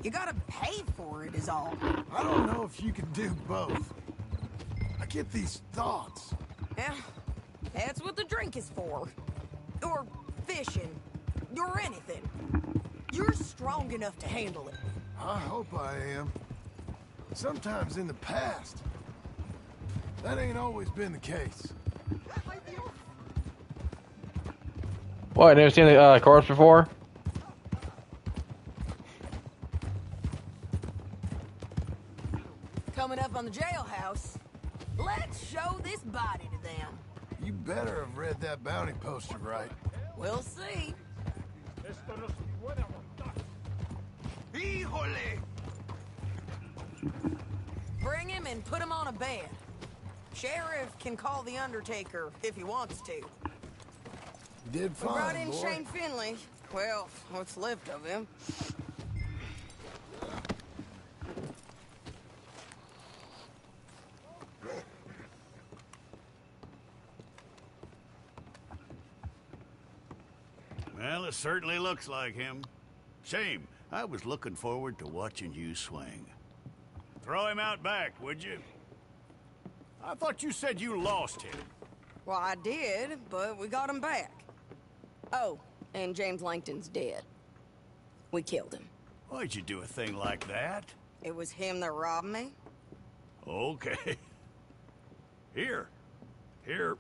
you gotta pay for it is all. I don't know if you can do both. I get these thoughts. Yeah, that's what the drink is for. Or fishing. Or anything. You're strong enough to handle it. I hope I am. Sometimes in the past, that ain't always been the case. What, never seen the corpse before? Coming up on the jailhouse. Let's show this body to them. You better have read that bounty poster right. We'll see. Híjole! Bring him and put him on a bed. Sheriff can call the Undertaker if he wants to. Did We brought fine, in boy. Shane Finley. Well, what's left of him. Well, it certainly looks like him. Shame. I was looking forward to watching you swing. Throw him out back, would you? I thought you said you lost him. Well, I did, but we got him back. Oh, and James Langton's dead. We killed him. Why'd you do a thing like that? It was him that robbed me. Okay. Here. Here's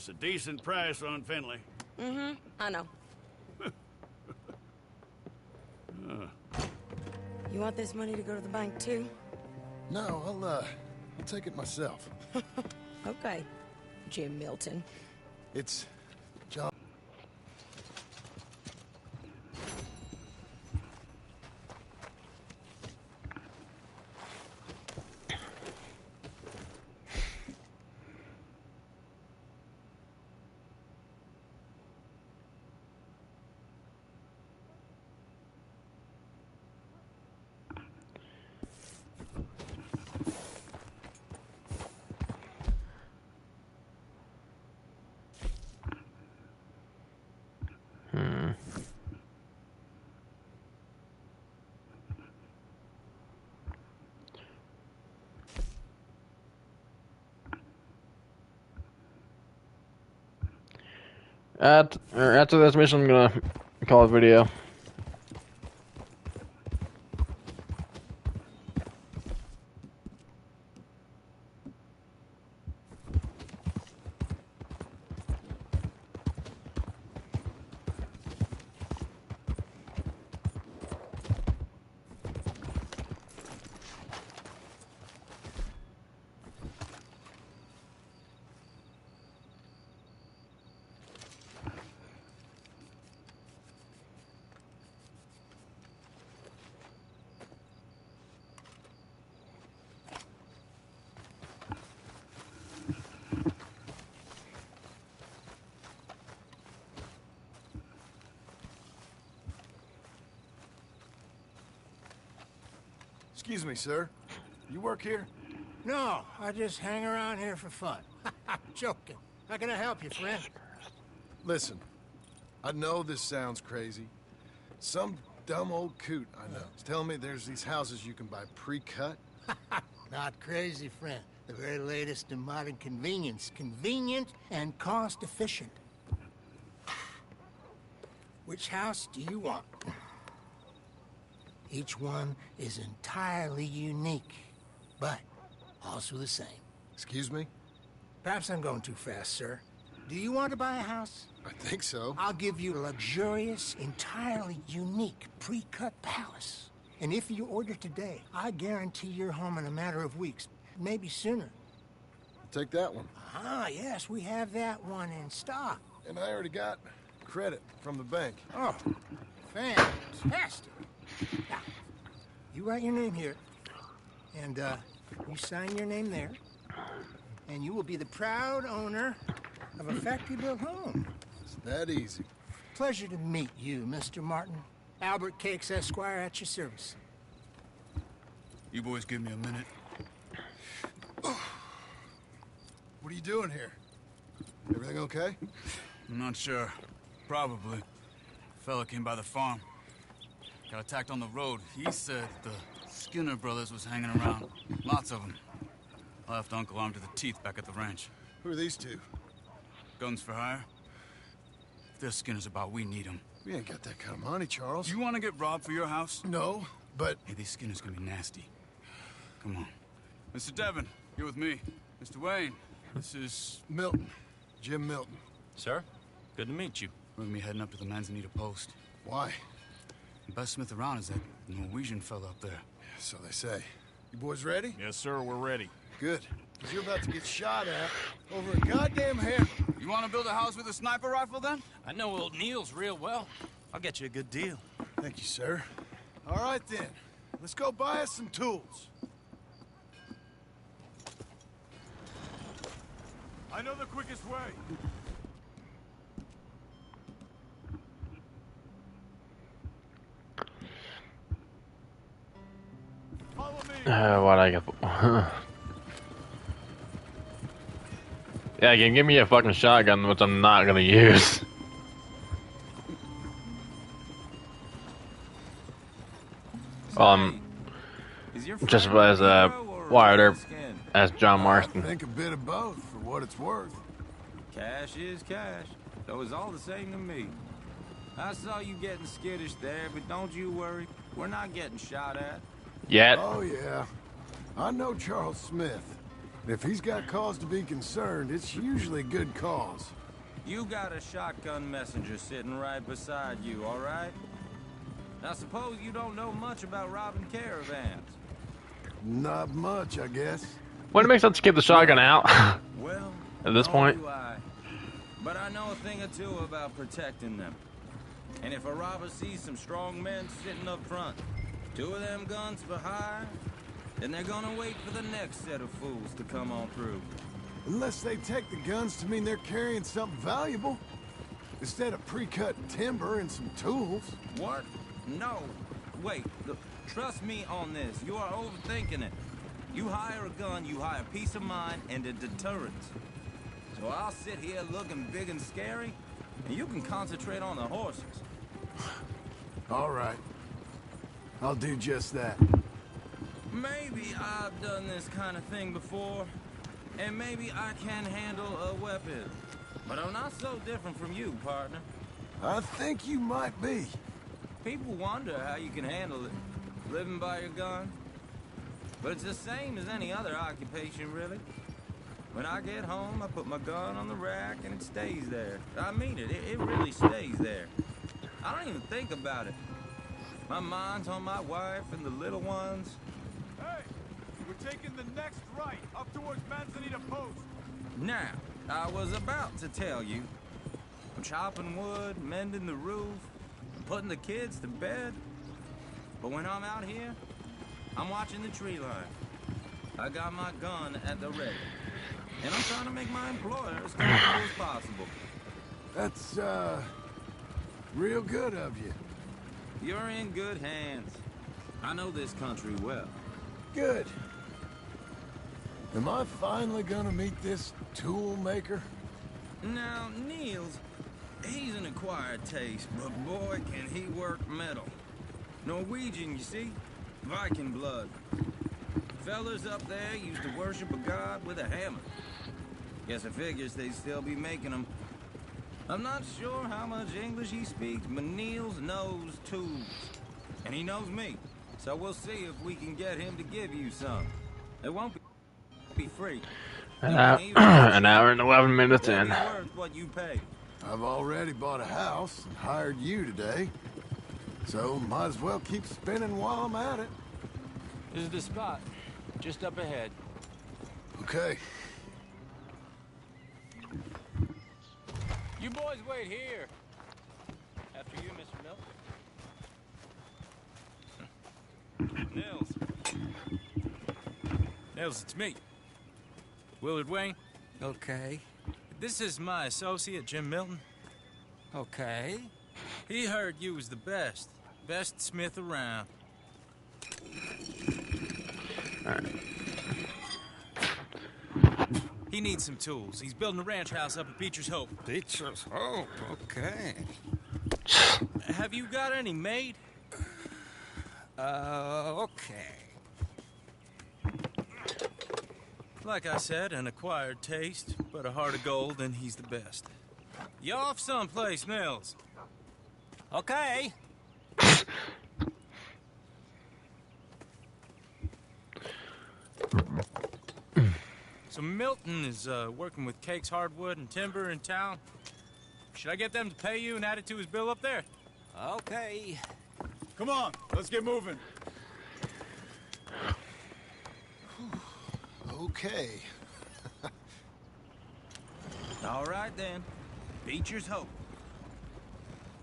a decent price on Finley. Mm-hmm, I know. You want this money to go to the bank, too? No, I'll take it myself. Okay, Jim Milton. It's John. After this mission, I'm gonna call a video. Excuse me, sir. You work here? No, I just hang around here for fun. Joking. How can I help you, friend? Listen, I know this sounds crazy. Some dumb old coot I know is telling me there's these houses you can buy pre-cut. Not crazy, friend. The very latest in modern convenience. Convenient and cost-efficient. Which house do you want? Each one is entirely unique, but also the same. Excuse me? Perhaps I'm going too fast, sir. Do you want to buy a house? I think so. I'll give you a luxurious, entirely unique pre-cut palace. And if you order today, I guarantee you're home in a matter of weeks, maybe sooner. Take that one. Ah, yes, we have that one in stock. And I already got credit from the bank. Oh, fantastic. Now, you write your name here, and you sign your name there, and you will be the proud owner of a factory-built home. It's that easy. Pleasure to meet you, Mr. Martin. Albert Cakes, Esquire, at your service. You boys give me a minute. What are you doing here? Everything okay? I'm not sure. Probably. Fella came by the farm. Got attacked on the road. He said the Skinner brothers was hanging around. Lots of them. I left Uncle armed to the teeth back at the ranch. Who are these two? Guns for hire? If they're Skinner's about, we need them. We ain't got that kind of money, Charles. You want to get robbed for your house? No, but... Hey, these Skinners can be nasty. Come on. Mr. Devon, you're with me. Mr. Wayne, this is... Milton. Jim Milton. Sir, good to meet you. We're gonna be heading up to the Manzanita Post. Why? The best smith around is that Norwegian fella up there. So they say. You boys ready? Yes, sir, we're ready. Good. Because you're about to get shot at over a goddamn hammer. You want to build a house with a sniper rifle, then? I know old Neil's real well. I'll get you a good deal. Thank you, sir. All right, then. Let's go buy us some tools. I know the quickest way. What I get? Yeah, again, give me a fucking shotgun, which I'm not gonna use. Just as wired up as John Marston. I think a bit of both, for what it's worth. Cash is cash, though it's all the same to me. I saw you getting skittish there, but don't you worry. We're not getting shot at. Yet. Oh, yeah. I know Charles Smith. If he's got cause to be concerned, it's usually good cause. You got a shotgun messenger sitting right beside you, all right? I suppose you don't know much about robbing caravans. Not much, I guess. Wouldn't it make sense to keep the shotgun out? Well, at this point. But I know a thing or two about protecting them. And if a robber sees some strong men sitting up front, 2 of them guns for hire, then they're gonna wait for the next set of fools to come on through. Unless they take the guns to mean they're carrying something valuable. Instead of pre-cut timber and some tools. What? No. Wait, look, trust me on this. You are overthinking it. You hire a gun, you hire peace of mind and a deterrent. So I'll sit here looking big and scary, and you can concentrate on the horses. All right. I'll do just that. Maybe I've done this kind of thing before, and maybe I can handle a weapon. But I'm not so different from you, partner. I think you might be. People wonder how you can handle it, living by your gun. But it's the same as any other occupation, really. When I get home, I put my gun on the rack and it stays there. I mean it, it really stays there. I don't even think about it. My mind's on my wife and the little ones. Hey, we're taking the next right, up towards Manzanita Post. Now, I was about to tell you. I'm chopping wood, mending the roof, putting the kids to bed. But when I'm out here, I'm watching the tree line. I got my gun at the ready. And I'm trying to make my employer as comfortable as possible. That's, real good of you. You're in good hands. I know this country well. Good. Am I finally gonna meet this tool maker? Now, Niels, he's an acquired taste, but boy, can he work metal. Norwegian, you see? Viking blood. Fellas up there used to worship a god with a hammer. Guess I figures they'd still be making them. I'm not sure how much English he speaks, but Niels knows tools. And he knows me. So we'll see if we can get him to give you some. It won't be free. An hour and 11 minutes in. Worth what you pay. I've already bought a house and hired you today. So might as well keep spinning while I'm at it. This is the spot. Just up ahead. Okay. You boys wait here. After you, Mr. Milton. Nils. Nils, it's me. Willard Wayne. Okay. This is my associate, Jim Milton. Okay. He heard you was the best. Best smith around. Alright. He needs some tools. He's building a ranch house up at Beecher's Hope. Beecher's Hope, okay. Have you got any made? Okay. Like I said, an acquired taste, but a heart of gold, and he's the best. You off someplace, Nils? Okay. So Milton is working with Cakes Hardwood and Timber in town. Should I get them to pay you and add it to his bill up there? Okay. Come on, let's get moving. Okay. All right, then. Beecher's Hope.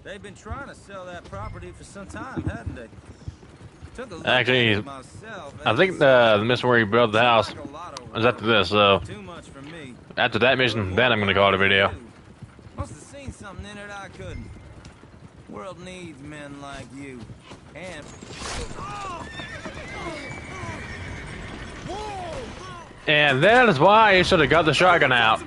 They've been trying to sell that property for some time, hadn't they? Took a look Actually, at it myself, I think the mission where he built the house like a lot of was after this, so too much for me. after that mission, then I'm gonna call it a video. Must have seen something in it I couldn't. World needs men like you. And And that is why you should have got the shotgun out.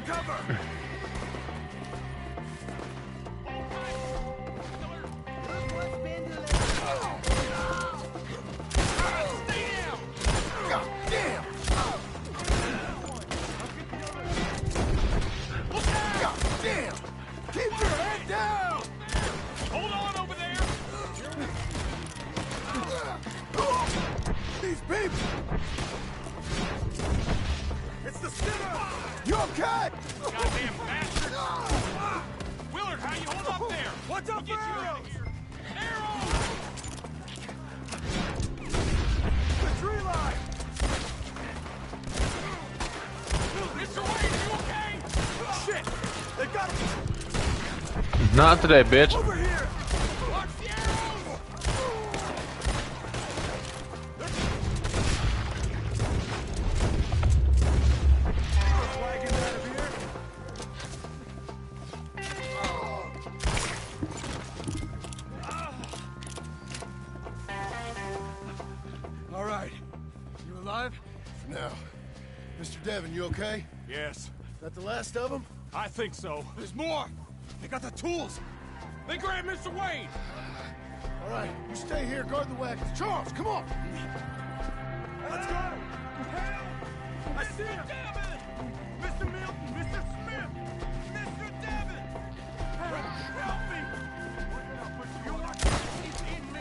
You okay? Goddamn bastard! Willard, how you hold up there? What's up, arrows? Arrows! The tree line! Mr. Wayne, you okay? Shit! They got him! Not today, bitch. Over here! Watch the arrows! All right. You alive? No. Mr. Devon, you okay? Yes, That the last of them? I think so. There's more! They got the tools! They grabbed Mr. Wayne! All right, you stay here, guard the wagons. Charles, come on! Let's go! I see him! Mr. Milton! Mr. Smith! Mr. Devon! Help me! You want it's in me!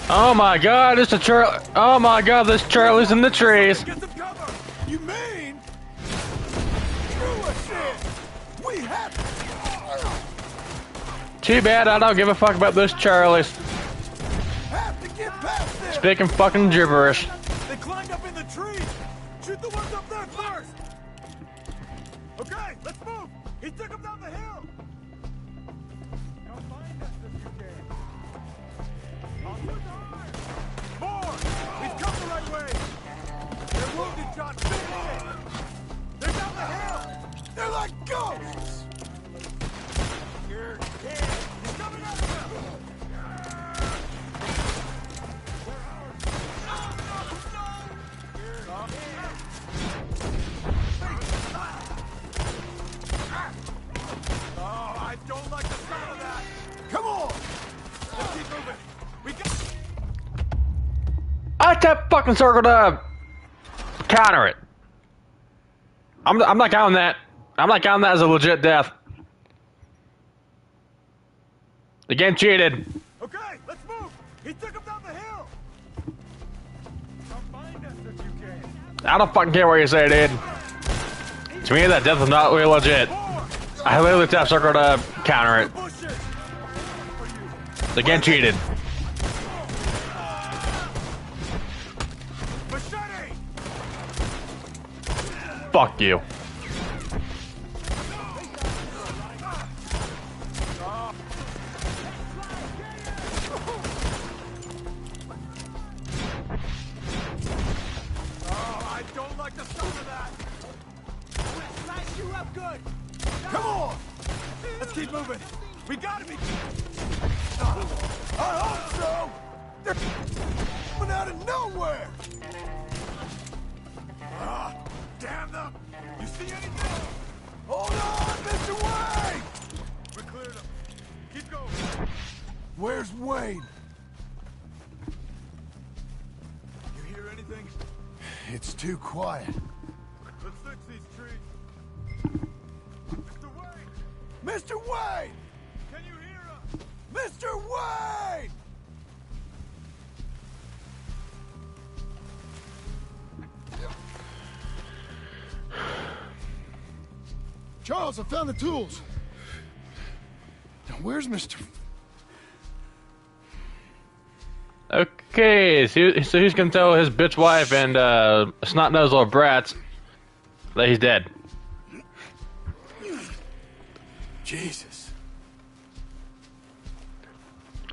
Oh my God, it's a Charlie. Oh my God, this Charlie's in the trees. Get some cover! You mean? Screw us shit! We have Too bad I don't give a fuck about this Charlie's. to get past them! Speaking fucking gibberish. They climbed up in the trees! Shoot the ones up there first! Okay, let's move! He took them down the hill! Now find us if you can. On your side! More! He's come the right way! They're wounded, John! Finish it! They're down the hill! They're like ghosts! You're dead! He's coming up now! Oh, I don't like the sound of that! Come on! Let's keep moving! We got... I kept fucking circled up. Counter it. I'm not counting that. I'm not counting that as a legit death. The game cheated. Okay, let's move! He took him down the hill! Come find us if you can. I don't fucking care what you say, dude. To me, that death is not really legit. I literally tapped circle to counter it. Bushes! The game cheated. Machete! Fuck you. Oh, I don't like the sound of that! Slice you up good! Come on! Let's keep moving! We gotta be... I hope so! They're coming out of nowhere! Ah, damn them! You see anything? Hold on, Mr. Wayne! We cleared them. Keep going. Where's Wayne? You hear anything? It's too quiet. Let's fix these trees. Mr. Wayne! Mr. Wayne! Can you hear us? Mr. Wayne! Charles, I found the tools. Now, where's Mr. Okay, so who's gonna tell his bitch wife and snot-nosed little brats that he's dead? Jesus.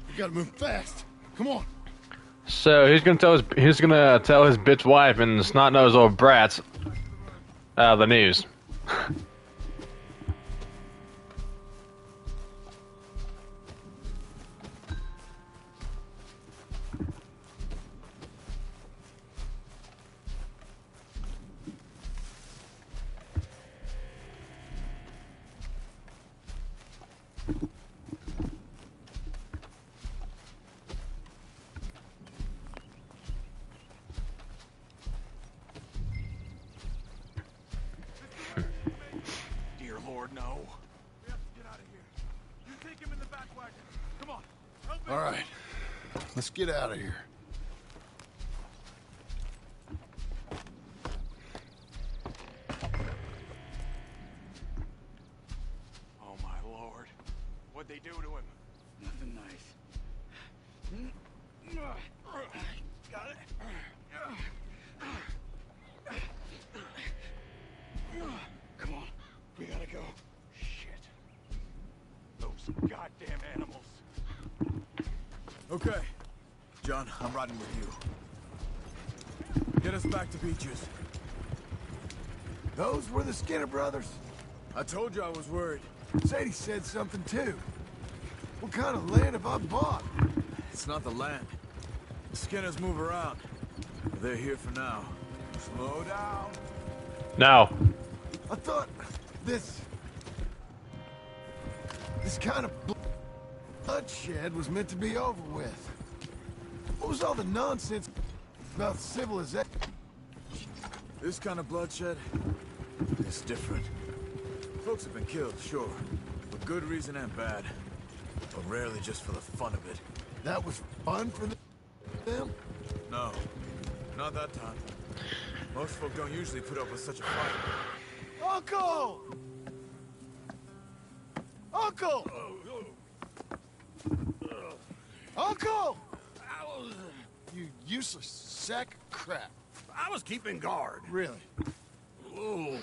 We gotta move fast. Come on. So who's gonna tell his bitch wife and snot-nosed little brats the news? All right, let's get out of here. Oh my lord. What'd they do to him? Nothing nice. Got it. Come on, we gotta go. Shit. Those goddamn animals. Okay. John, I'm riding with you. Get us back to Beaches. Those were the Skinner brothers? I told you I was worried. Sadie said something too. What kind of land have I bought? It's not the land. The Skinners move around. They're here for now. Slow down. No. I thought this kind of bloodshed was meant to be over with. What was all the nonsense about civilization? This kind of bloodshed is different. Folks have been killed, sure. For good reason and bad. But rarely just for the fun of it. That was fun for them? No. Not that time. Most folk don't usually put up with such a fight. Uncle! Uncle! Uncle! You useless sack of crap. I was keeping guard. Really? Whoa.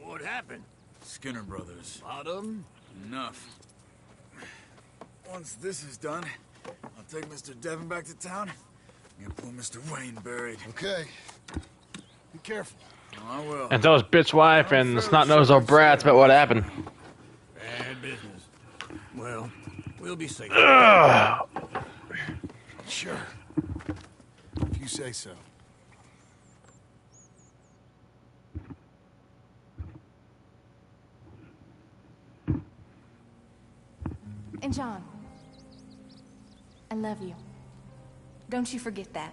What happened? Skinner brothers. Lot of them? Enough. Once this is done, I'll take Mr. Devon back to town and get poor Mr. Wayne buried. Okay. Be careful. I will. And tell his bitch wife and the snot-nosed old brats about what happened. Bad business. Well, we'll be safe. Sure. If you say so. And John, I love you. Don't you forget that.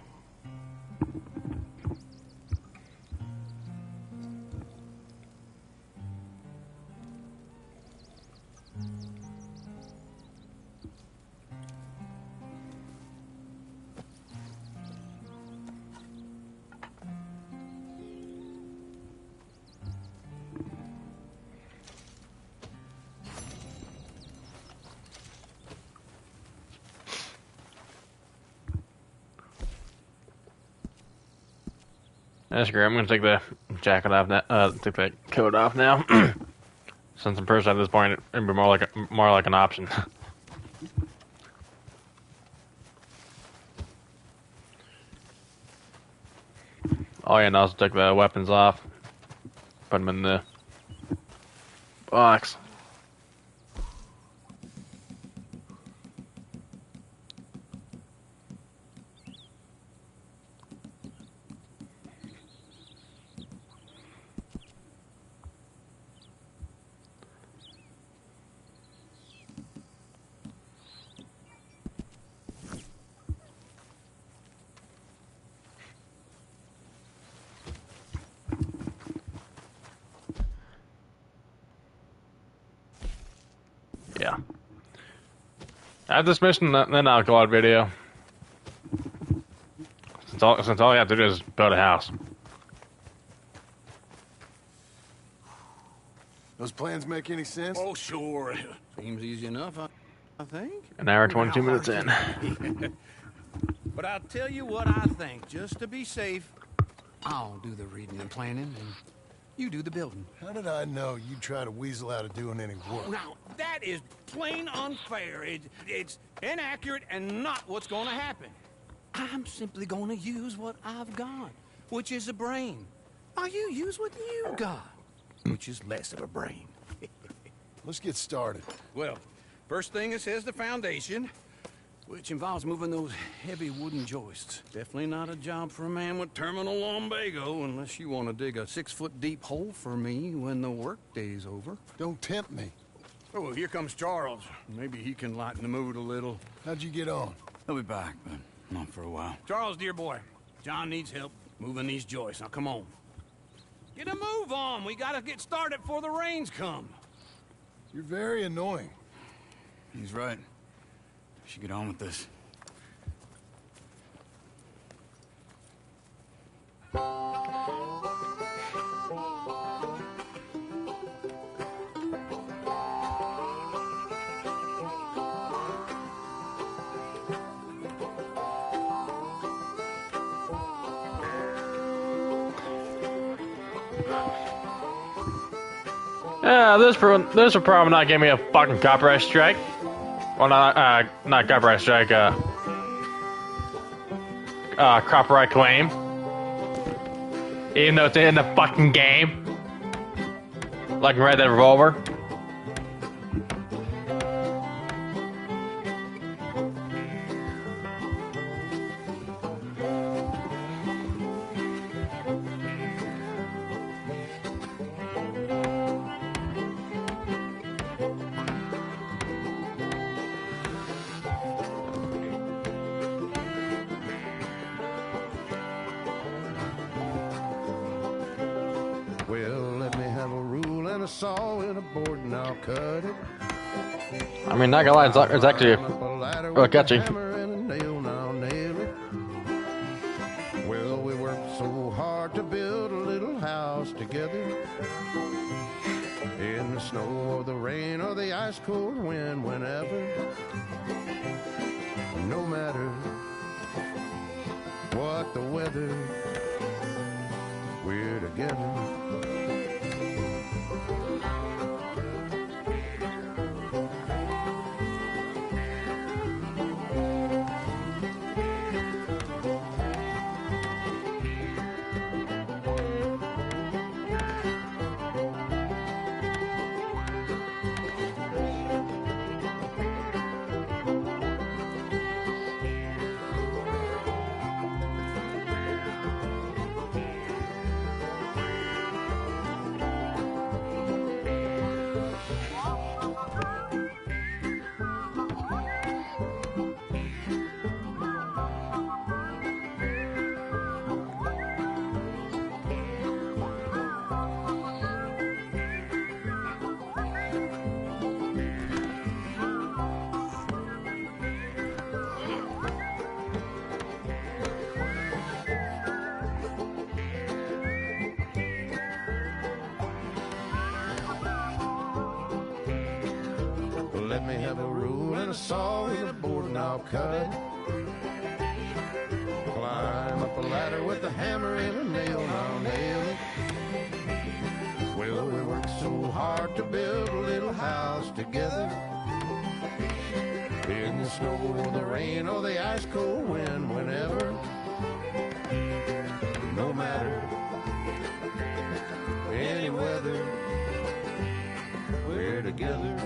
That's great. I'm gonna take the jacket off now. Take the coat off now. Since I'm person at this point, it'd be more like an option. Oh yeah, and also take the weapons off. Put them in the box. Yeah. After this mission, then I'll go out video. Since all you have to do is build a house. Those plans make any sense? Oh, sure. Seems easy enough, I think. An hour, 22 minutes in. But I'll tell you what I think. Just to be safe, I'll do the reading and planning, and you do the building. How did I know you'd try to weasel out of doing any work? Now, that is plain unfair. It's inaccurate and not what's going to happen. I'm simply going to use what I've got, which is a brain. Now, you use what you got, which is less of a brain. Let's get started. Well, first thing it says the foundation, which involves moving those heavy wooden joists. Definitely not a job for a man with terminal lumbago, unless you want to dig a 6-foot deep hole for me when the workday's over. Don't tempt me. Oh, well, here comes Charles. Maybe he can lighten the mood a little. How'd you get on? He'll be back, but not for a while. Charles, dear boy, John needs help moving these joists. Now, come on. Get a move on. We gotta get started before the rains come. You're very annoying. He's right. Should get on with this. Yeah, this will probably not give me a fucking copyright strike. Well, not copyright strike. Copyright claim. Even though it's in the fucking game, like Red Dead Revolver. I mean, not gonna lie, it's actually catchy. Well, we worked so hard to build a little house together. In the snow or the rain or the ice cold wind, whenever. No matter what the weather, we're together. Let me have a rule and a saw and a board and I'll cut it. Climb up a ladder with a hammer and a nail and I'll nail it. Well, we worked so hard to build a little house together. In the snow or the rain or the ice cold wind, whenever. No matter any weather, we're together.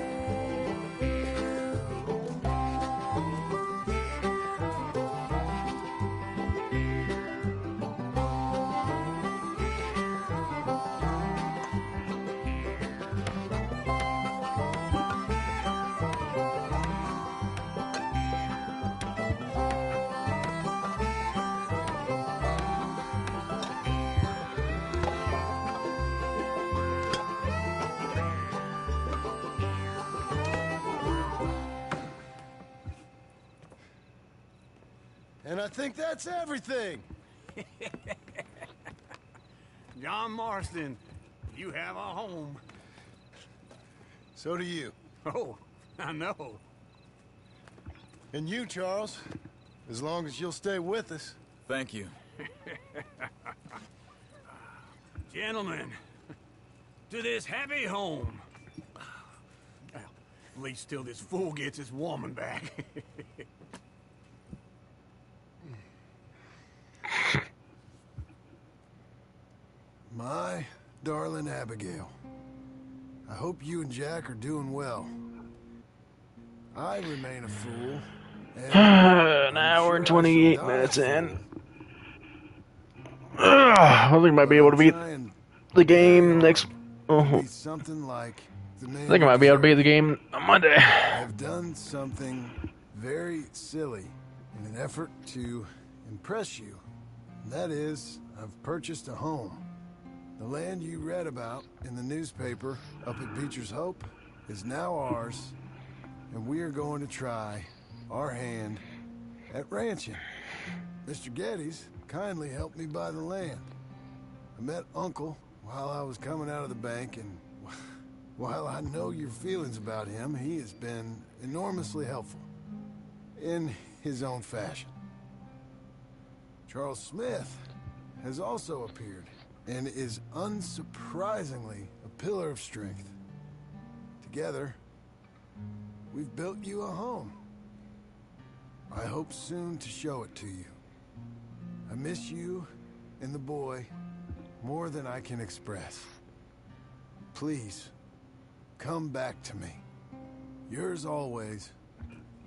And I think that's everything. John Marston, you have a home. So do you. Oh, I know. And you, Charles. As long as you'll stay with us. Thank you. Gentlemen, to this happy home. Well, at least till this fool gets his woman back. My darling Abigail, I hope you and Jack are doing well. I remain a fool. An hour and 28 minutes in. I think I might be able to beat the game next. Something like the name. I think I might be able to beat the game on Monday. I've done something very silly in an effort to impress you. And that is, I've purchased a home. The land you read about in the newspaper up at Beecher's Hope is now ours, and we are going to try our hand at ranching. Mr. Geddes kindly helped me buy the land. I met Uncle while I was coming out of the bank, and while I know your feelings about him, he has been enormously helpful. In his own fashion. Charles Smith has also appeared, and is unsurprisingly a pillar of strength. Together, we've built you a home. I hope soon to show it to you. I miss you and the boy more than I can express. Please, come back to me. Yours always,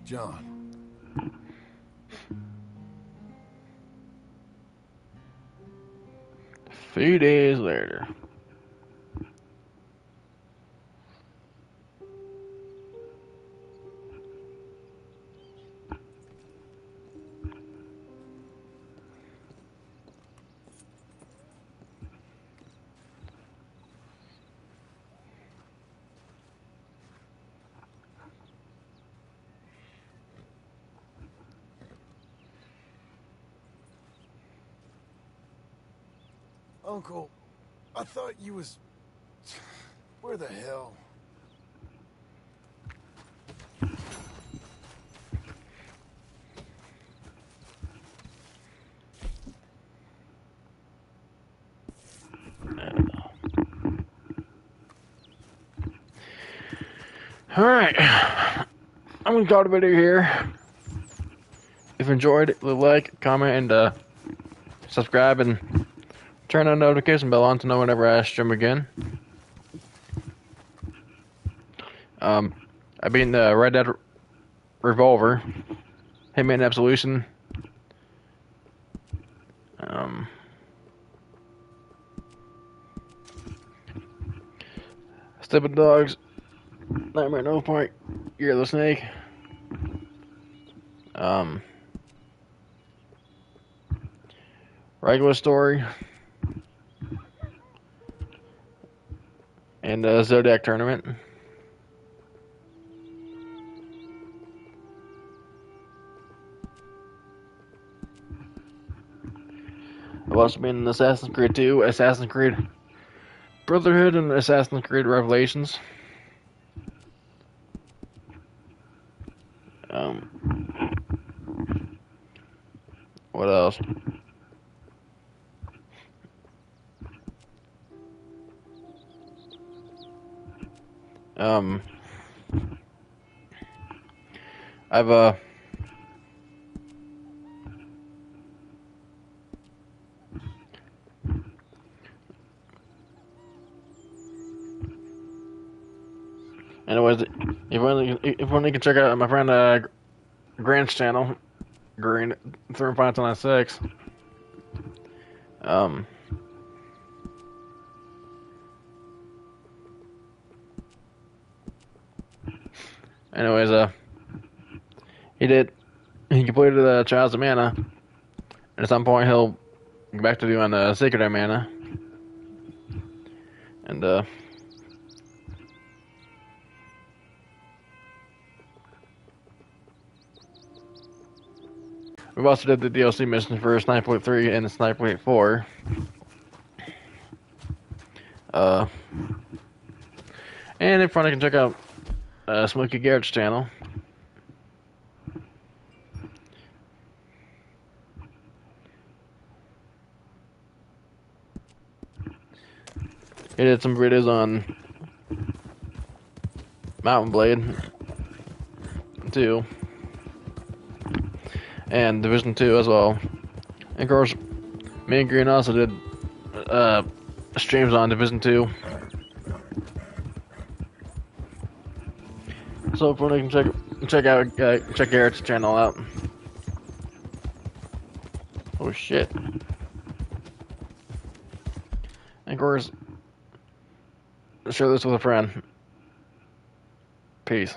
John. A few days later. Uncle, I thought you was... Where the hell? Alright. I'm gonna call the video here. If you enjoyed it, leave a like, comment, and subscribe, and turn on the notification bell on to know whenever I stream again. I beat the Red Dead Revolver, Hitman Absolution, Stupid Dogs, Nightmare at No Point, Year of the Snake, Regular Story, and Zodiac Tournament. I've also been in Assassin's Creed 2, Assassin's Creed Brotherhood, and Assassin's Creed Revelations. What else? I've anyways, if you can check out my friend Grant's channel, Green 3596. Anyways, he completed Trials of Mana, and at some point he'll go back to doing Secret of Mana, and we've also did the DLC mission for Sniper Elite 3 and Sniper Elite 4. And if you want, you can check out Smokey Garrett's channel. He did some videos on Mountain Blade 2 and Division 2 as well. And of course, me and Green also did streams on Division 2. So if you can check Garrett's channel out. Oh shit. And of course, share this with a friend. Peace.